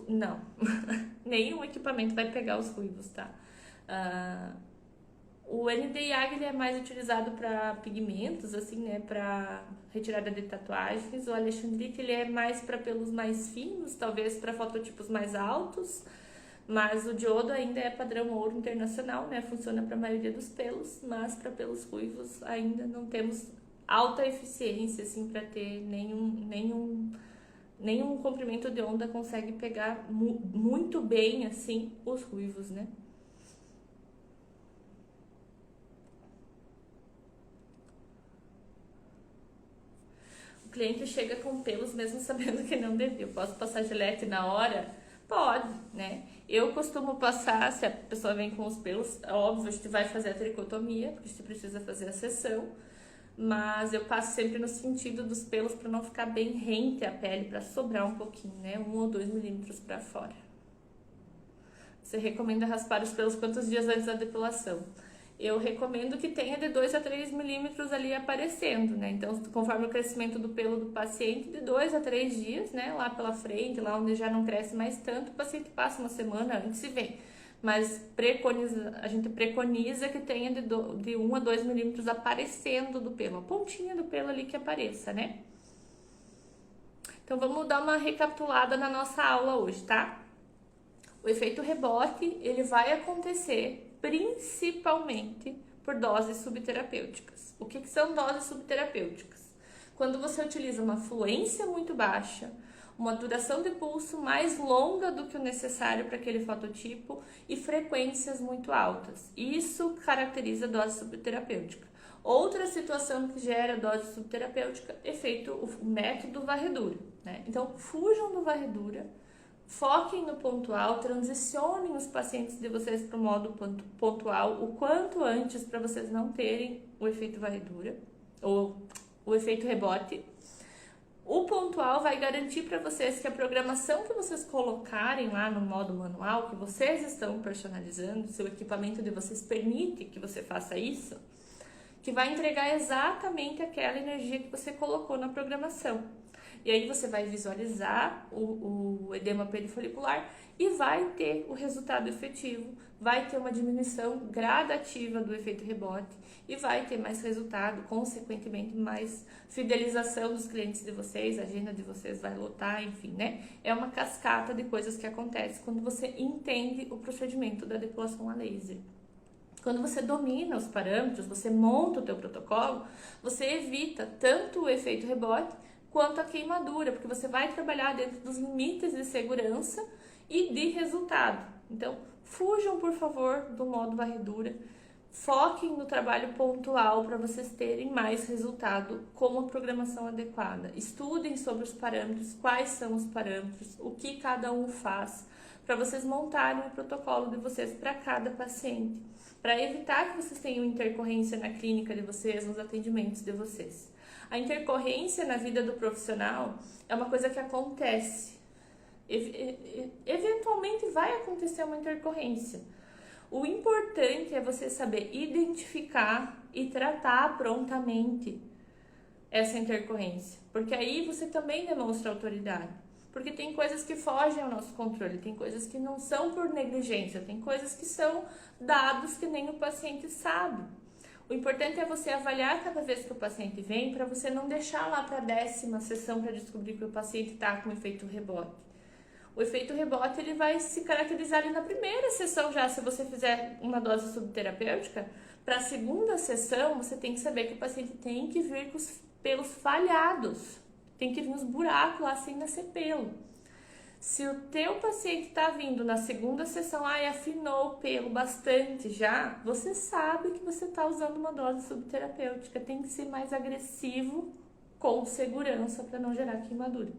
S1: Não, nenhum equipamento vai pegar os ruivos, tá? O ND-YAG ele é mais utilizado para pigmentos, assim, né, para retirada de tatuagens. O Alexandrite ele é mais para pelos mais finos, talvez para fototipos mais altos. Mas o diodo ainda é padrão ouro internacional, né? Funciona para a maioria dos pelos, mas para pelos ruivos ainda não temos alta eficiência, assim, para ter nenhum comprimento de onda consegue pegar muito bem, assim, os ruivos, né? O cliente chega com pelos mesmo sabendo que não devia. Eu posso passar gilete na hora? Pode, né? Eu costumo passar, se a pessoa vem com os pelos, é óbvio, a gente vai fazer a tricotomia, porque a gente precisa fazer a sessão, mas eu passo sempre no sentido dos pelos para não ficar bem rente a pele, para sobrar um pouquinho, né? 1 ou 2 milímetros para fora. Você recomenda raspar os pelos quantos dias antes da depilação? Eu recomendo que tenha de 2 a 3 milímetros ali aparecendo, né? Então, conforme o crescimento do pelo do paciente, de 2 a 3 dias, né? Lá pela frente, lá onde já não cresce mais tanto, o paciente passa uma semana antes e vem. Mas a gente preconiza que tenha de 1 a 2 milímetros aparecendo do pelo, a pontinha do pelo ali que apareça, né? Então, vamos dar uma recapitulada na nossa aula hoje, tá? O efeito rebote, ele vai acontecer principalmente por doses subterapêuticas. O que são doses subterapêuticas? Quando você utiliza uma fluência muito baixa, uma duração de pulso mais longa do que o necessário para aquele fototipo e frequências muito altas. Isso caracteriza dose subterapêutica. Outra situação que gera dose subterapêutica é feito o método varredura, né? Então, fujam do varredura. Foquem no pontual, transicionem os pacientes de vocês para o modo pontual o quanto antes para vocês não terem o efeito varredura ou o efeito rebote. O pontual vai garantir para vocês que a programação que vocês colocarem lá no modo manual, que vocês estão personalizando, seu equipamento de vocês permite que você faça isso, que vai entregar exatamente aquela energia que você colocou na programação. E aí você vai visualizar o edema perifolicular e vai ter o resultado efetivo, vai ter uma diminuição gradativa do efeito rebote e vai ter mais resultado, consequentemente mais fidelização dos clientes de vocês, a agenda de vocês vai lotar, enfim, né? É uma cascata de coisas que acontece quando você entende o procedimento da depilação a laser. Quando você domina os parâmetros, você monta o teu protocolo, você evita tanto o efeito rebote quanto a queimadura, porque você vai trabalhar dentro dos limites de segurança e de resultado. Então, fujam, por favor, do modo varredura, foquem no trabalho pontual para vocês terem mais resultado com a programação adequada. Estudem sobre os parâmetros, quais são os parâmetros, o que cada um faz, para vocês montarem o protocolo de vocês para cada paciente, para evitar que vocês tenham intercorrência na clínica de vocês, nos atendimentos de vocês. A intercorrência na vida do profissional é uma coisa que acontece. Eventualmente vai acontecer uma intercorrência. O importante é você saber identificar e tratar prontamente essa intercorrência, porque aí você também demonstra autoridade. Porque tem coisas que fogem ao nosso controle, tem coisas que não são por negligência, tem coisas que são dados que nem o paciente sabe. O importante é você avaliar cada vez que o paciente vem, para você não deixar lá para a 10ª sessão para descobrir que o paciente está com efeito rebote. O efeito rebote ele vai se caracterizar ali na primeira sessão já, se você fizer uma dose subterapêutica. Para a 2ª sessão, você tem que saber que o paciente tem que vir com os pelos falhados, tem que vir uns buracos lá sem nascer pelo. Se o teu paciente está vindo na 2ª sessão, afinou o pelo bastante já, você sabe que você está usando uma dose subterapêutica. Tem que ser mais agressivo com segurança para não gerar queimadura.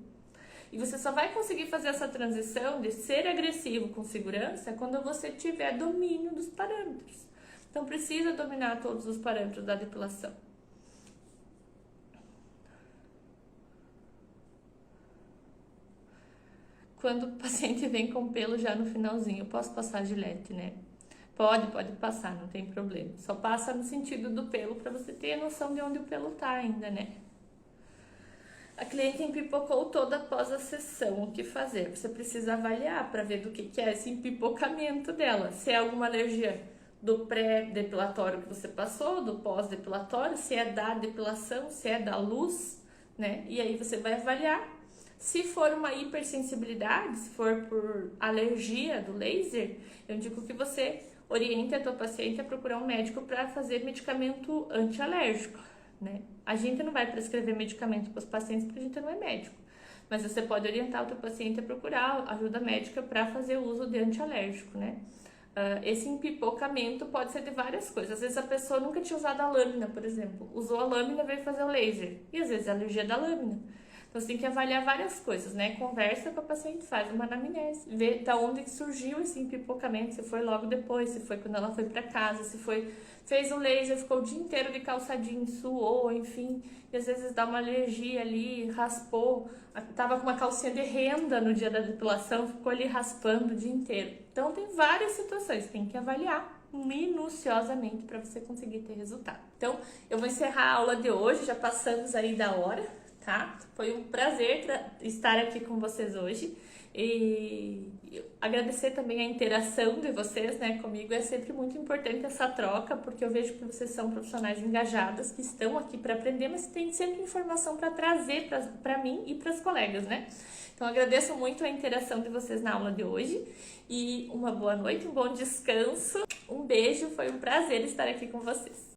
S1: E você só vai conseguir fazer essa transição de ser agressivo com segurança quando você tiver domínio dos parâmetros. Então precisa dominar todos os parâmetros da depilação. Quando o paciente vem com pelo já no finalzinho, eu posso passar gilete, né? Pode passar, não tem problema. Só passa no sentido do pelo para você ter a noção de onde o pelo tá ainda, né? A cliente empipocou toda após a sessão. O que fazer? Você precisa avaliar para ver do que é esse empipocamento dela. Se é alguma alergia do pré-depilatório que você passou, do pós-depilatório, se é da depilação, se é da luz, né? E aí você vai avaliar. Se for uma hipersensibilidade, se for por alergia do laser, eu digo que você oriente a tua paciente a procurar um médico para fazer medicamento antialérgico, né? A gente não vai prescrever medicamento para os pacientes porque a gente não é médico, mas você pode orientar o teu paciente a procurar ajuda médica para fazer uso de antialérgico, né? Esse empipocamento pode ser de várias coisas. Às vezes a pessoa nunca tinha usado a lâmina, por exemplo, usou a lâmina e veio fazer o laser, e às vezes é alergia da lâmina. Então, você tem que avaliar várias coisas, né? Conversa com a paciente, faz uma anamnese, vê da onde surgiu esse empipocamento, se foi logo depois, se foi quando ela foi para casa, se foi, fez o laser, ficou o dia inteiro de calça jeans, suou, enfim, e às vezes dá uma alergia ali, raspou, tava com uma calcinha de renda no dia da depilação, ficou ali raspando o dia inteiro. Então, tem várias situações, tem que avaliar minuciosamente para você conseguir ter resultado. Então, eu vou encerrar a aula de hoje, já passamos aí da hora, tá? Foi um prazer estar aqui com vocês hoje e agradecer também a interação de vocês, né, comigo. É sempre muito importante essa troca, porque eu vejo que vocês são profissionais engajadas, que estão aqui para aprender, mas tem sempre informação para trazer para mim e para as colegas, né? Então, agradeço muito a interação de vocês na aula de hoje e uma boa noite, um bom descanso, um beijo, foi um prazer estar aqui com vocês.